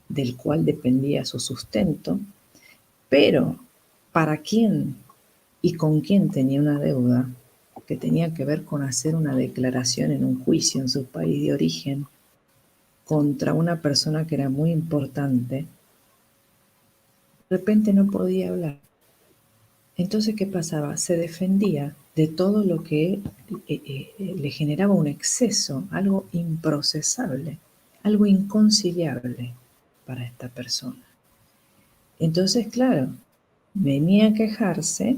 del cual dependía su sustento, pero para quién y con quién tenía una deuda que tenía que ver con hacer una declaración en un juicio en su país de origen contra una persona que era muy importante, de repente no podía hablar. Entonces, ¿qué pasaba? Se defendía de todo lo que le generaba un exceso, algo improcesable, algo inconciliable para esta persona. Entonces, claro, venía a quejarse,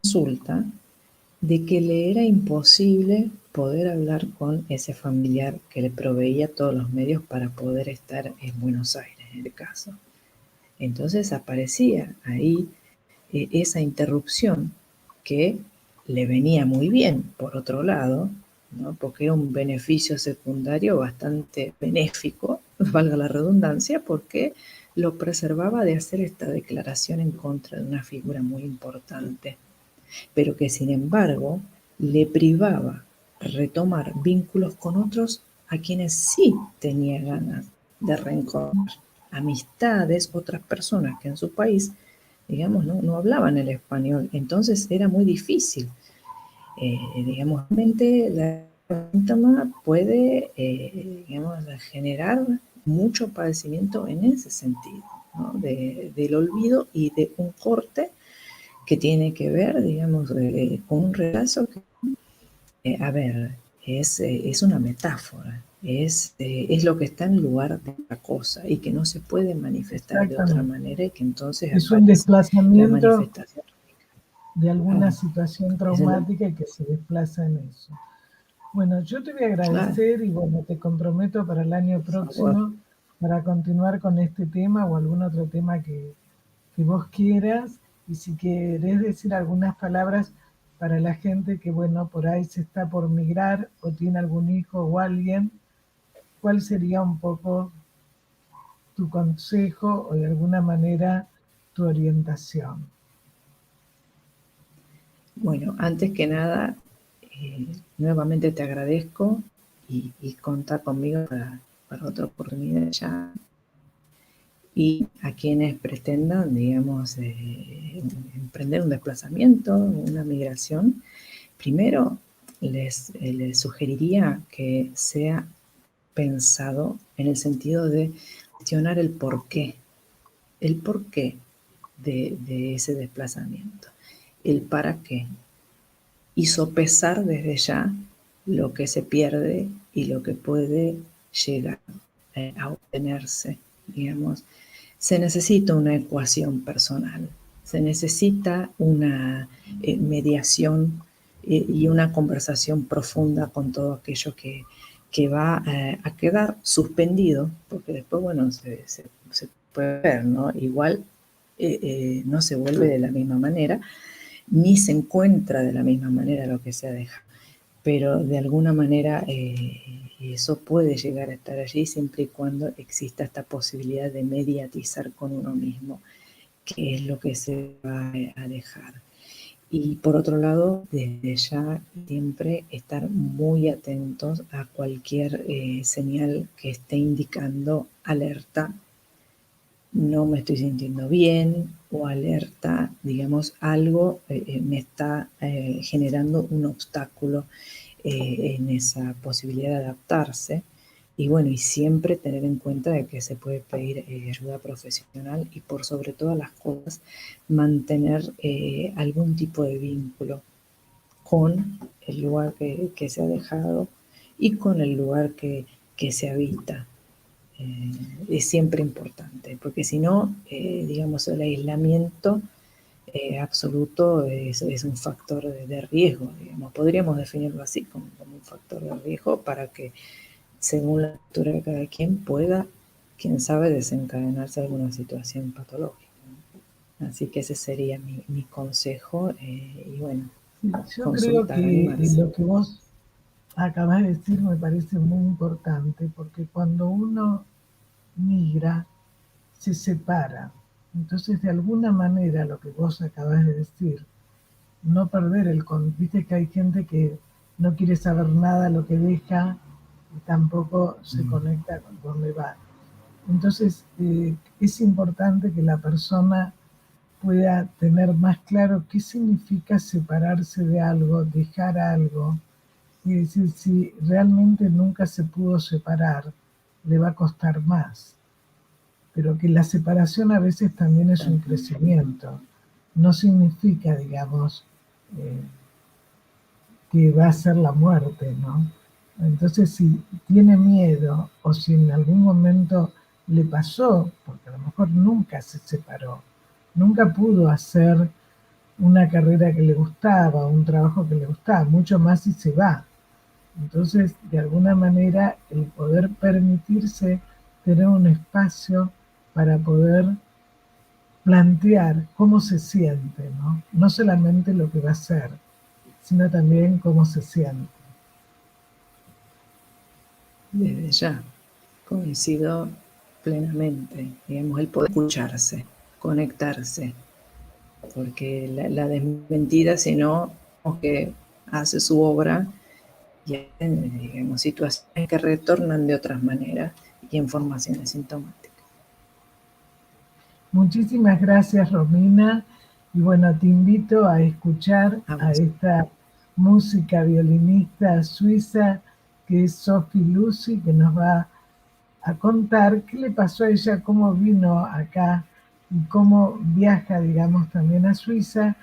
consulta, de que le era imposible poder hablar con ese familiar que le proveía todos los medios para poder estar en Buenos Aires, en el caso. Entonces aparecía ahí esa interrupción que le venía muy bien, por otro lado, ¿no? Porque era un beneficio secundario bastante benéfico, valga la redundancia, porque lo preservaba de hacer esta declaración en contra de una figura muy importante, pero que sin embargo le privaba retomar vínculos con otros a quienes sí tenía ganas de reencontrar, amistades, otras personas que en su país, digamos, no hablaban el español, entonces era muy difícil. Digamos, realmente la síntoma puede, digamos, generar mucho padecimiento en ese sentido, ¿no? Del olvido y de un corte que tiene que ver, digamos, con un retraso que, a ver, es una metáfora, es lo que está en lugar de otra cosa y que no se puede manifestar de otra manera y que entonces es un aparece la desplazamiento manifestación. de alguna situación traumática y que se desplaza en eso. Bueno, yo te voy a Claro, agradecer y bueno, te comprometo para el año por favor. próximo para continuar con este tema o algún otro tema que vos quieras. Y si querés decir algunas palabras para la gente que, bueno, por ahí se está por migrar o tiene algún hijo o alguien, ¿cuál sería un poco tu consejo o de alguna manera tu orientación? Bueno, antes que nada, nuevamente te agradezco y contá conmigo para otra oportunidad ya. Y a quienes pretendan, digamos, emprender un desplazamiento, una migración, primero les sugeriría que sea pensado en el sentido de cuestionar el porqué de ese desplazamiento, el para qué, y sopesar desde ya lo que se pierde y lo que puede llegar a obtenerse, digamos. Se necesita una ecuación personal, se necesita una mediación y una conversación profunda con todo aquello que va a quedar suspendido, porque después, bueno, se puede ver, ¿no? Igual no se vuelve de la misma manera, ni se encuentra de la misma manera lo que se ha dejado, pero de alguna manera eso puede llegar a estar allí siempre y cuando exista esta posibilidad de mediatizar con uno mismo, que es lo que se va a dejar. Y por otro lado, desde ya siempre estar muy atentos a cualquier señal que esté indicando alerta, no me estoy sintiendo bien, o alerta, digamos, algo me está generando un obstáculo en esa posibilidad de adaptarse. Y bueno, y siempre tener en cuenta de que se puede pedir ayuda profesional y por sobre todas las cosas mantener algún tipo de vínculo con el lugar que se ha dejado y con el lugar que se habita. Es siempre importante, porque si no, digamos, el aislamiento absoluto es un factor de riesgo, digamos. Podríamos definirlo así, como un factor de riesgo para que, según la cultura de cada quien, pueda, quién sabe, desencadenarse alguna situación patológica, ¿no? Así que ese sería mi consejo y bueno, Sí, yo creo consultar, que animarse. lo que vos acabas de decir me parece muy importante porque cuando uno migra, se separa. Entonces, de alguna manera, lo que vos acabas de decir, no perder el contacto. Viste que hay gente que no quiere saber nada lo que deja y tampoco se conecta con dónde va. Entonces, es importante que la persona pueda tener más claro qué significa separarse de algo, dejar algo. Es decir, si realmente nunca se pudo separar, le va a costar más, pero que la separación a veces también es un crecimiento. No significa, digamos, eh, que va a ser la muerte, ¿no? Entonces, si tiene miedo o si en algún momento le pasó, porque a lo mejor nunca se separó, nunca pudo hacer una carrera que le gustaba, un trabajo que le gustaba, mucho más si se va. Entonces, de alguna manera, el poder permitirse tener un espacio para poder plantear cómo se siente, ¿no? No solamente lo que va a ser, sino también cómo se siente. Desde ya, coincido plenamente, digamos, el poder escucharse, conectarse, porque la desmentida, si no, que hace su obra y hay, digamos, situaciones que retornan de otras maneras y en formaciones sintomáticas. Muchísimas gracias, Romina. Y bueno, te invito a escuchar A a vos. esta música violinista suiza que es Sophie Lucy, que nos va a contar qué le pasó a ella, cómo vino acá y cómo viaja, digamos, también a Suiza.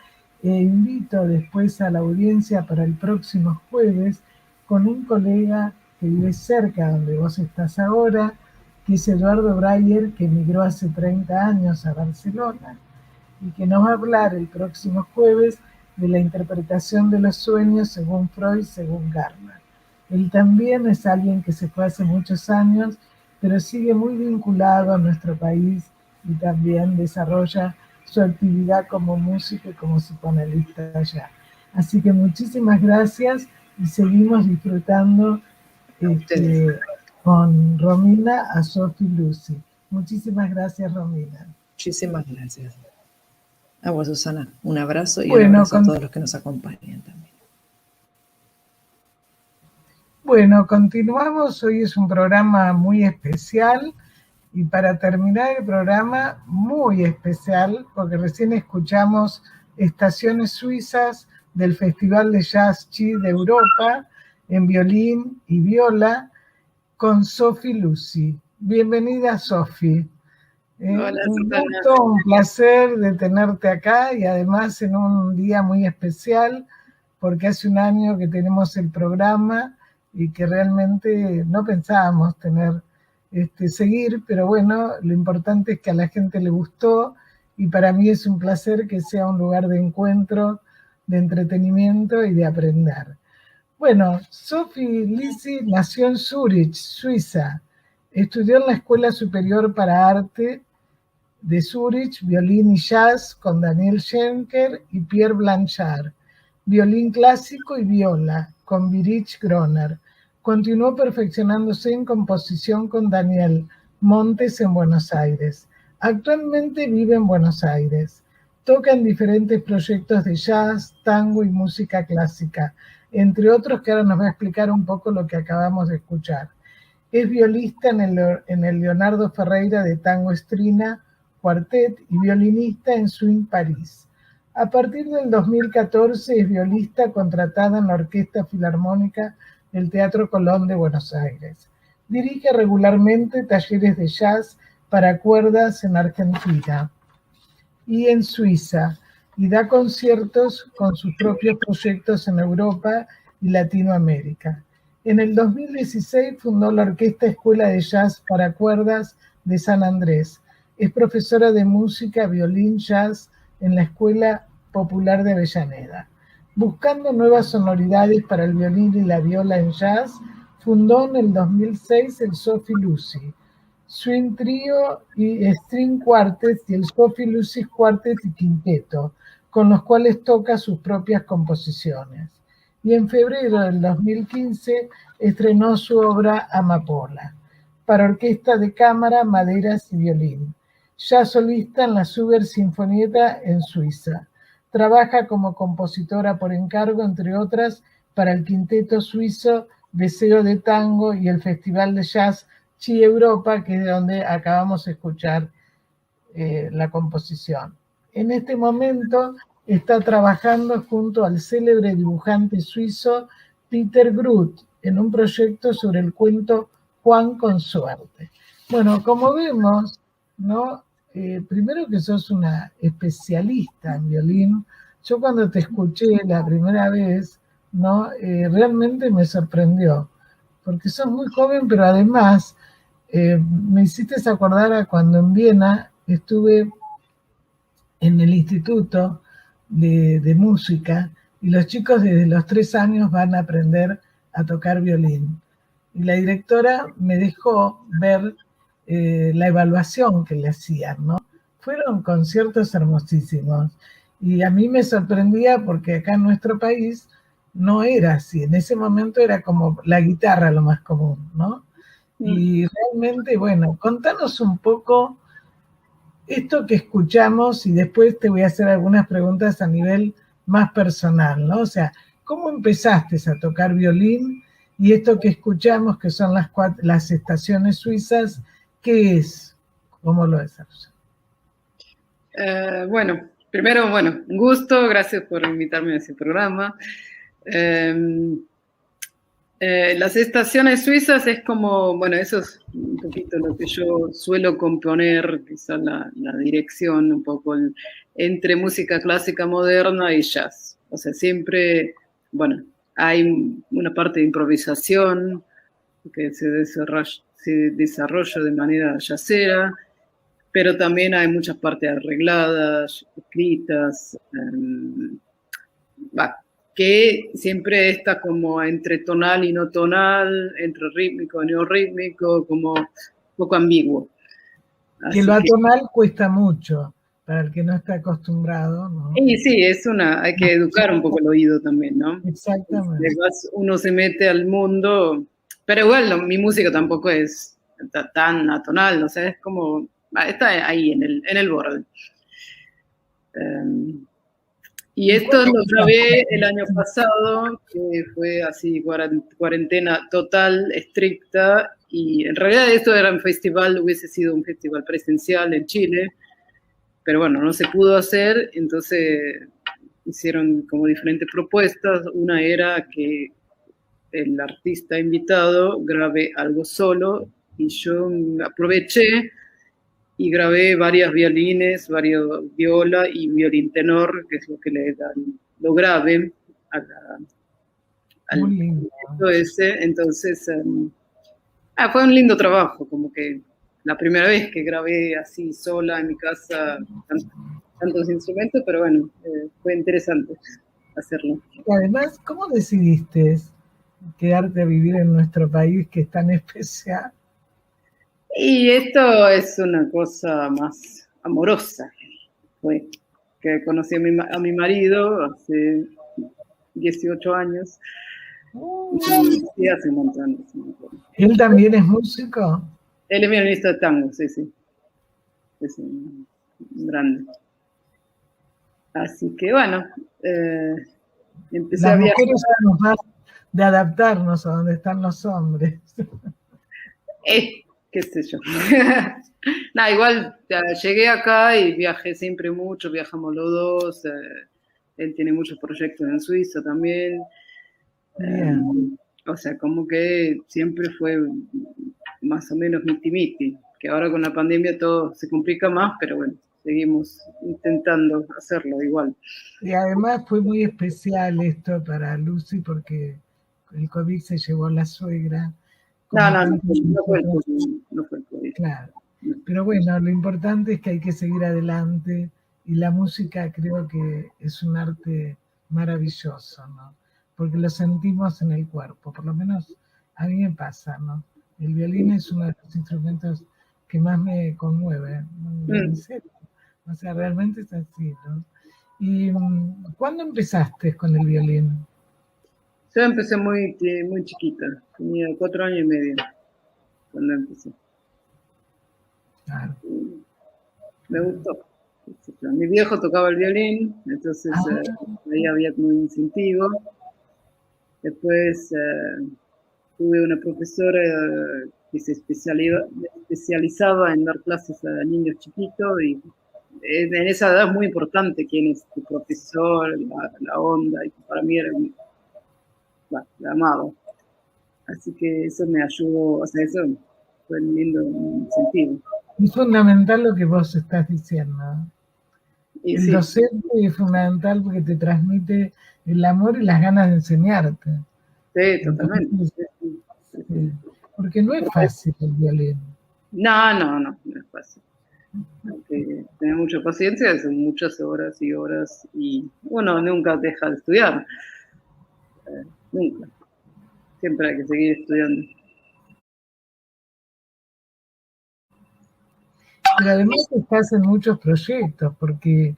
Invito después a la audiencia para el próximo jueves con un colega que vive cerca donde vos estás ahora, que es Eduardo Breyer, que emigró hace 30 años a Barcelona y que nos va a hablar el próximo jueves de la interpretación de los sueños según Freud, según Garner. Él también es alguien que se fue hace muchos años, pero sigue muy vinculado a nuestro país y también desarrolla su actividad como músico y como psicoanalista allá. Así que muchísimas gracias y seguimos disfrutando con Romina a Sophie Lucy. Muchísimas gracias, Romina. Muchísimas gracias. A vos, Susana. Un abrazo y bueno, un abrazo a todos los que nos acompañan también. Bueno, continuamos. Hoy es un programa muy especial y para terminar el programa muy especial, porque recién escuchamos Estaciones Suizas del Festival de Jazz Chi de Europa en violín y viola con Sophie Lucy. Bienvenida, Sophie. Hola, un gusto, un placer de tenerte acá y además en un día muy especial porque hace un año que tenemos el programa y que realmente no pensábamos seguir, pero bueno, lo importante es que a la gente le gustó y para mí es un placer que sea un lugar de encuentro, de entretenimiento y de aprender. Bueno, Sophie Lucy nació en Zúrich, Suiza. Estudió en la Escuela Superior para Arte de Zúrich, violín y jazz con Daniel Schenker y Pierre Blanchard, violín clásico y viola con Virich Groner. Continuó perfeccionándose en composición con Daniel Montes en Buenos Aires. Actualmente vive en Buenos Aires. Toca en diferentes proyectos de jazz, tango y música clásica, entre otros que ahora nos va a explicar un poco lo que acabamos de escuchar. Es violista en el Leonardo Ferreira de Tango Estrina Cuartet y violinista en Swing París. A partir del 2014 es violista contratada en la Orquesta Filarmónica del Teatro Colón de Buenos Aires. Dirige regularmente talleres de jazz para cuerdas en Argentina y en Suiza y da conciertos con sus propios proyectos en Europa y Latinoamérica. En el 2016 fundó la Orquesta Escuela de Jazz para Cuerdas de San Andrés. Es profesora de música, violín, jazz en la Escuela Popular de Avellaneda. Buscando nuevas sonoridades para el violín y la viola en jazz, fundó en el 2006 el Sophie Lucy, Swing Trio y String Quartet y el Sophie Lucy Quartet y Quinteto, con los cuales toca sus propias composiciones. Y en febrero del 2015 estrenó su obra Amapola, para orquesta de cámara, maderas y violín. Ya solista en la Zuber Sinfonietta en Suiza. Trabaja como compositora por encargo, entre otras, para el quinteto suizo Deseo de Tango y el Festival de Jazz Chi Europa, que es de donde acabamos de escuchar la composición. En este momento está trabajando junto al célebre dibujante suizo Peter Groth en un proyecto sobre el cuento Juan con suerte. Bueno, como vemos, ¿no? Primero que sos una especialista en violín. Yo cuando te escuché la primera vez, ¿no? Realmente me sorprendió, porque sos muy joven, pero además me hiciste acordar a cuando en Viena estuve en el instituto de música y los chicos desde los 3 años van a aprender a tocar violín. Y la directora me dejó ver la evaluación que le hacían, ¿no? Fueron conciertos hermosísimos. Y a mí me sorprendía porque acá en nuestro país no era así. En ese momento era como la guitarra lo más común, ¿no? Y realmente, bueno, contanos un poco esto que escuchamos y después te voy a hacer algunas preguntas a nivel más personal, ¿no? O sea, ¿cómo empezaste a tocar violín? Y esto que escuchamos, que son las estaciones suizas, ¿qué es? ¿Cómo lo desarrollas? Bueno, primero, un gusto, gracias por invitarme a ese programa. Las estaciones suizas es como, eso es un poquito lo que yo suelo componer, quizá la dirección un poco entre música clásica moderna y jazz. O sea, siempre, hay una parte de improvisación que se desarrolla de manera jazzera, pero también hay muchas partes arregladas, escritas, que siempre está como entre tonal y no tonal, entre rítmico y no rítmico, como un poco ambiguo. Que lo atonal cuesta mucho para el que no está acostumbrado, ¿no? Y sí, hay que educar un poco el oído también, ¿no? Exactamente. Además, uno se mete al mundo, pero igual mi música tampoco es tan atonal, o sea, es como, está ahí en el borde. Y esto lo grabé el año pasado, que fue así, cuarentena total, estricta, y en realidad esto era un festival, hubiese sido un festival presencial en Chile, pero bueno, no se pudo hacer, entonces hicieron como diferentes propuestas. Una era que el artista invitado grabe algo solo, y yo aproveché y grabé varias violines, varios viola y violín tenor, que es lo que le dan lo grave al proyecto ese. Entonces, fue un lindo trabajo, como que la primera vez que grabé así sola en mi casa tantos instrumentos, pero bueno, fue interesante hacerlo. Y además, ¿cómo decidiste quedarte a vivir en nuestro país que es tan especial? Y esto es una cosa más amorosa. Fue que conocí a mi marido hace 18 años. Sí, hace un montón. ¿Él también es músico? Él es violinista de tango, sí, sí. Es un grande. Así que bueno, empecé a viajar. Las mujeres somos más de adaptarnos a donde están los hombres. Qué sé yo. Nada, igual llegué acá y viajé siempre mucho, viajamos los dos. Él tiene muchos proyectos en Suiza también. O sea, como que siempre fue más o menos miti-miti, que ahora con la pandemia todo se complica más, pero bueno, seguimos intentando hacerlo igual. Y además fue muy especial esto para Lucy porque el COVID se llevó a la suegra. No fue el COVID. Claro, pero bueno, lo importante es que hay que seguir adelante y la música creo que es un arte maravilloso, ¿no? Porque lo sentimos en el cuerpo, por lo menos a mí me pasa, ¿no? El violín es uno de los instrumentos que más me conmueve, ¿no? En serio. O sea, realmente es así, ¿no? ¿Y cuándo empezaste con el violín? Yo empecé muy chiquita, tenía 4 años y medio cuando empecé. Claro. Me gustó. Mi viejo tocaba el violín, entonces ahí había como un incentivo. Después tuve una profesora que se especializaba en dar clases a niños chiquitos, y en esa edad es muy importante quién es tu profesor, la onda, y para mí era la amaba. Así que eso me ayudó, o sea, eso fue un lindo incentivo. Es fundamental lo que vos estás diciendo. El docente es fundamental porque te transmite el amor y las ganas de enseñarte. Sí, totalmente. Sí. Porque no es fácil el violín. No es fácil. Hay que tener mucha paciencia, son muchas horas y horas, y uno nunca deja de estudiar. Nunca. Siempre hay que seguir estudiando. Pero además estás en muchos proyectos, porque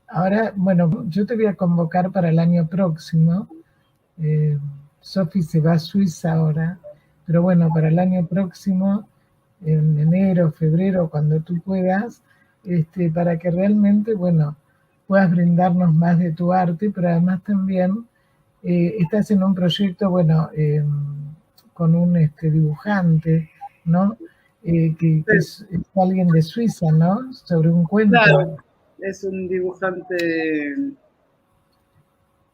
ahora, bueno, yo te voy a convocar para el año próximo. Sofi se va a Suiza ahora, pero bueno, para el año próximo, en enero, febrero, cuando tú puedas, para que realmente, bueno, puedas brindarnos más de tu arte, pero además también estás en un proyecto, bueno, con un dibujante, ¿no? Que es alguien de Suiza, ¿no? Sobre un cuento. Claro, es un dibujante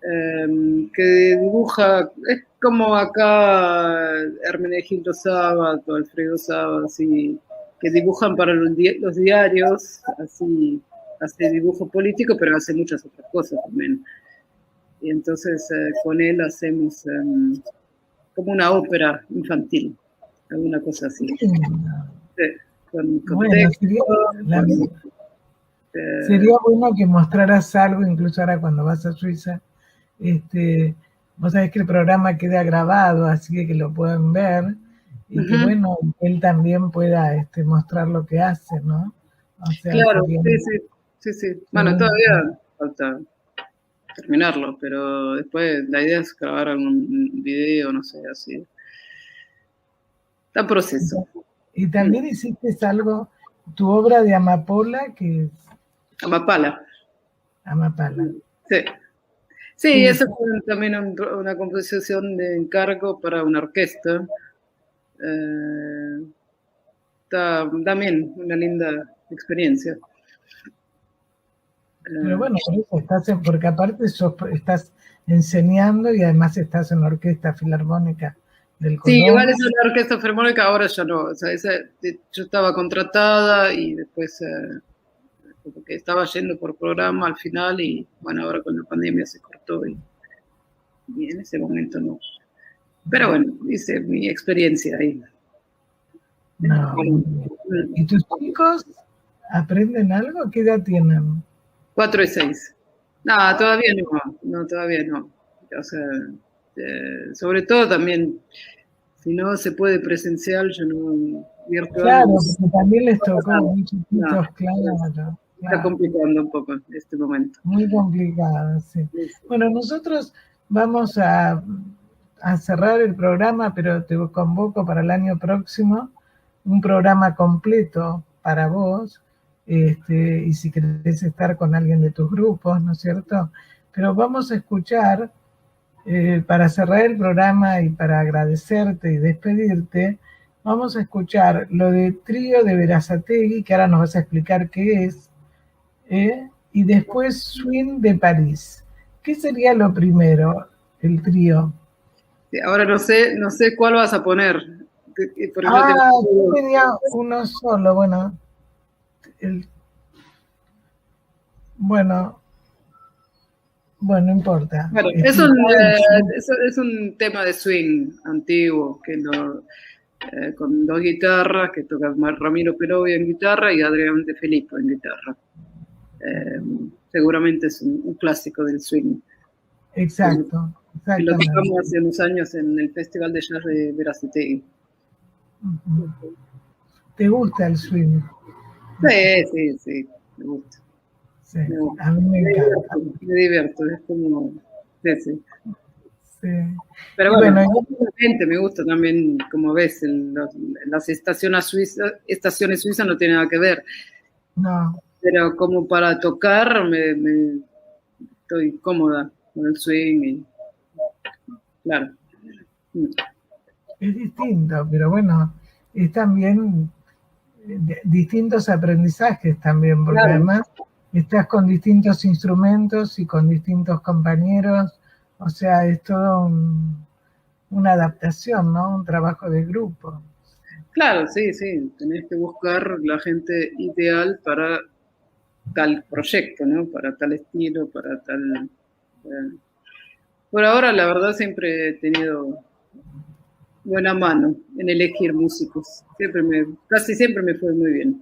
que dibuja, es como acá Hermenegildo Sábato, Alfredo Sábato, así, que dibujan para los diarios, así, hace dibujo político, pero hace muchas otras cosas también. Y entonces con él hacemos como una ópera infantil, alguna cosa así. Con bueno, sería bueno que mostraras algo, incluso ahora cuando vas a Suiza, vos sabés que el programa queda grabado, así que lo pueden ver, y que bueno, él también pueda mostrar lo que hace, ¿no? O sea, Claro, sería sí. Bueno, todavía falta terminarlo, pero después la idea es grabar algún video, no sé, así. Está en proceso. Y también hiciste algo, tu obra de Amapola, que es Amapala. Amapala. Sí. Sí, Sí, eso fue también una composición de encargo para una orquesta. Está también una linda experiencia. Pero bueno, por eso porque aparte estás enseñando y además estás en la Orquesta Filarmónica del Sí, Colón. igual es una orquesta filarmónica, ahora ya no. O sea, yo estaba contratada y después como que estaba yendo por programa al final y bueno, ahora con la pandemia se cortó y en ese momento no. Pero bueno, hice mi experiencia ahí. No, muy bien. ¿Y tus chicos aprenden algo? ¿Qué edad tienen? 4 y 6. No, todavía no, todavía no. O sea, sobre todo también, si no se puede presencial, yo no virtual. Claro, porque también les tocó muy chiquitos, No, claro. está complicando un poco este momento. Muy complicado, sí. Bueno, nosotros vamos a cerrar el programa, pero te convoco para el año próximo un programa completo para vos, y si querés estar con alguien de tus grupos, ¿no es cierto? Pero vamos a escuchar, para cerrar el programa y para agradecerte y despedirte, vamos a escuchar lo de Trío de Berazategui, que ahora nos vas a explicar qué es, y después Swing de París. ¿Qué sería lo primero, el trío? Sí, ahora no sé cuál vas a poner. Porque yo tenía uno solo, bueno. Bueno, no importa. Bueno, es un tema de swing antiguo, que con 2 guitarras, que toca Ramiro Perovia en guitarra y Adrián de Filippo en guitarra. Seguramente es un clásico del swing. Exacto, Y lo exactamente. tocamos hace unos años en el Festival de Jazz de Verazategui. ¿Te gusta el swing? Sí, me gusta. Sí, a mí me encanta. Me divierto, es como... Sí. Sí. Pero bueno, me gusta también, como ves, las estaciones suizas no tienen nada que ver. No. Pero como para tocar, estoy cómoda con el swing y claro. Es distinto, pero bueno, es también distintos aprendizajes también, porque Claro. además estás con distintos instrumentos y con distintos compañeros, o sea, es todo una adaptación, ¿no? Un trabajo de grupo. Claro, sí, tenés que buscar la gente ideal para tal proyecto, ¿no? Para tal estilo, para tal... Por ahora, la verdad, siempre he tenido buena mano en elegir músicos. Casi siempre me fue muy bien.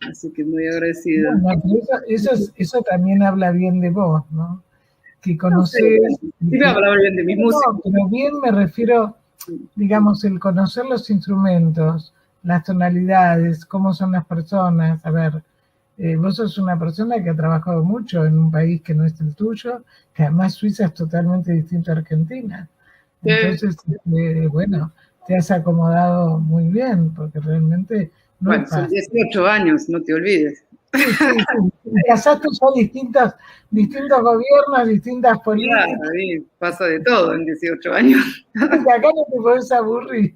Así que muy agradecida. Bueno, eso también habla bien de vos, ¿no? Que No sé, conocés... sí me habla bien de mis músicos. No, pero bien me refiero, digamos, el conocer los instrumentos, las tonalidades, cómo son las personas. A ver, vos sos una persona que ha trabajado mucho en un país que no es el tuyo, que además Suiza es totalmente distinto a Argentina. Entonces, bueno, te has acomodado muy bien, porque realmente no es Son fácil. 18 años, no te olvides. Sí. Casaste son distintos gobiernos, distintas políticas. Claro, ahí pasa de todo en 18 años. Acá no te podés aburrir.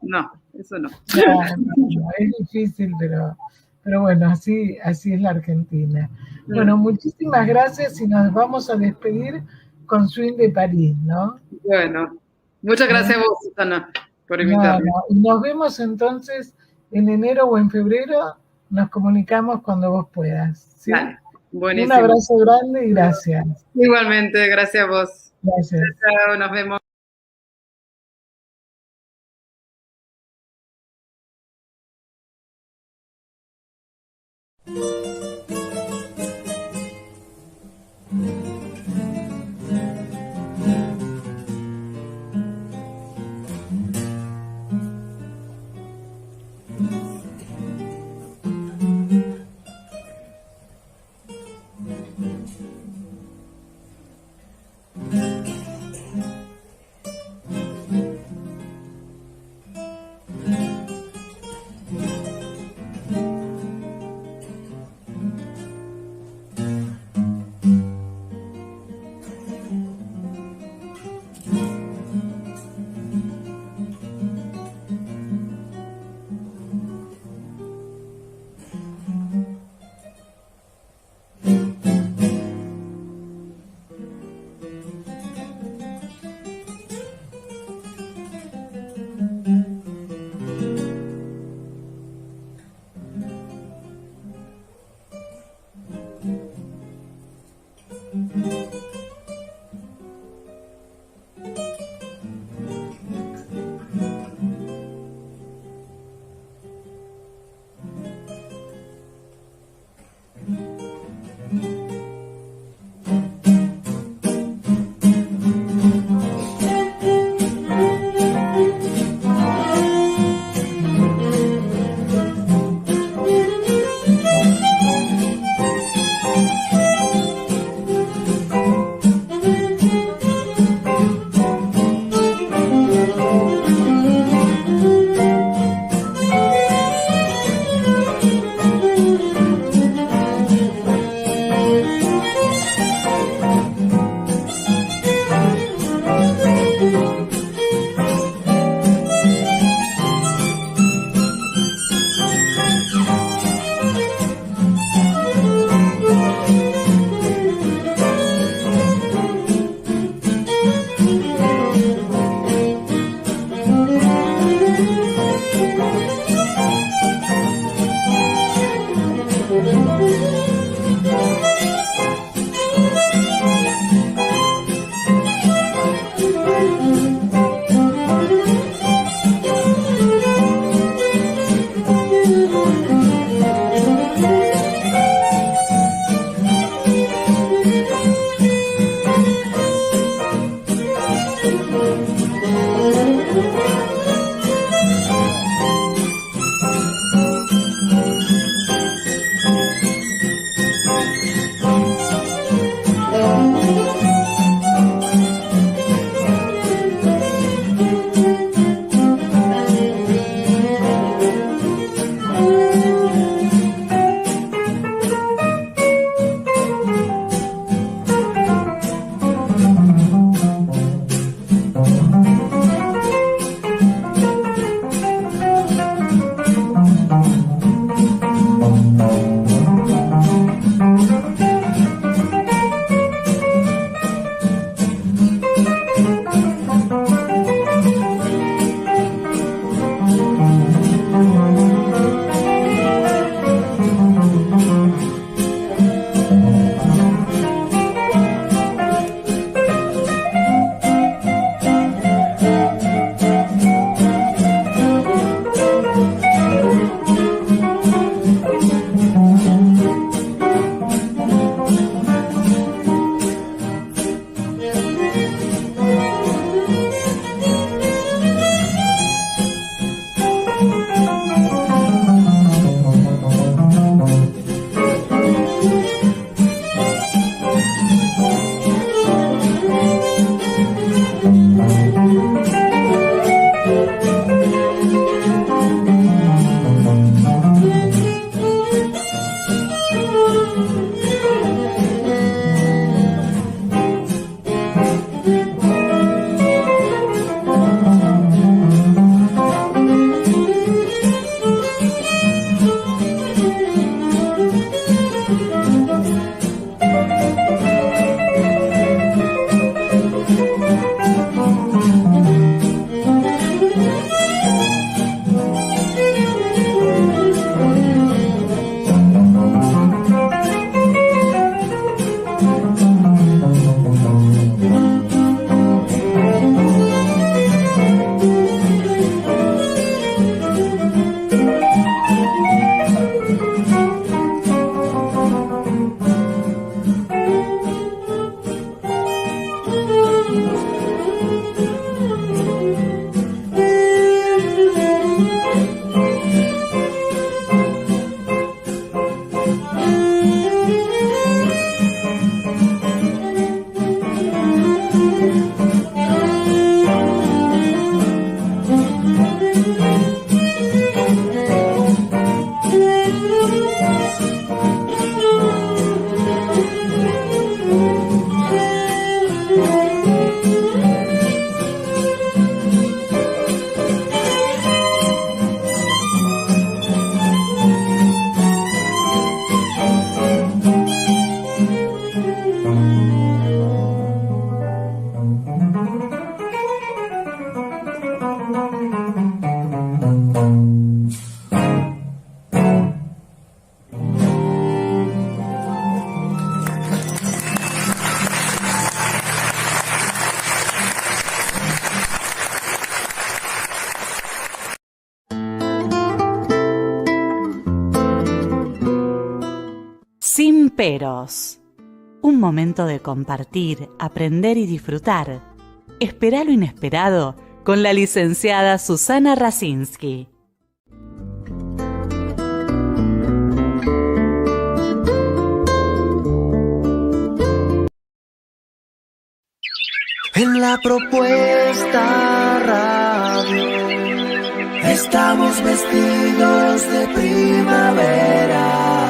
No, eso no. No, es difícil, pero bueno, así es la Argentina. Bueno, muchísimas gracias y nos vamos a despedir con Swing de París, ¿no? Bueno, muchas gracias a vos, Susana, por invitarme. Y nos vemos entonces en enero o en febrero, nos comunicamos cuando vos puedas. ¿Sí? Dale, buenísimo. Un abrazo grande y gracias. Igualmente, gracias a vos. Gracias. Chao, nos vemos. Sin peros. Un momento de compartir, aprender y disfrutar. Espera lo inesperado con la licenciada Susana Rasinski. En la propuesta radio estamos vestidos de primavera.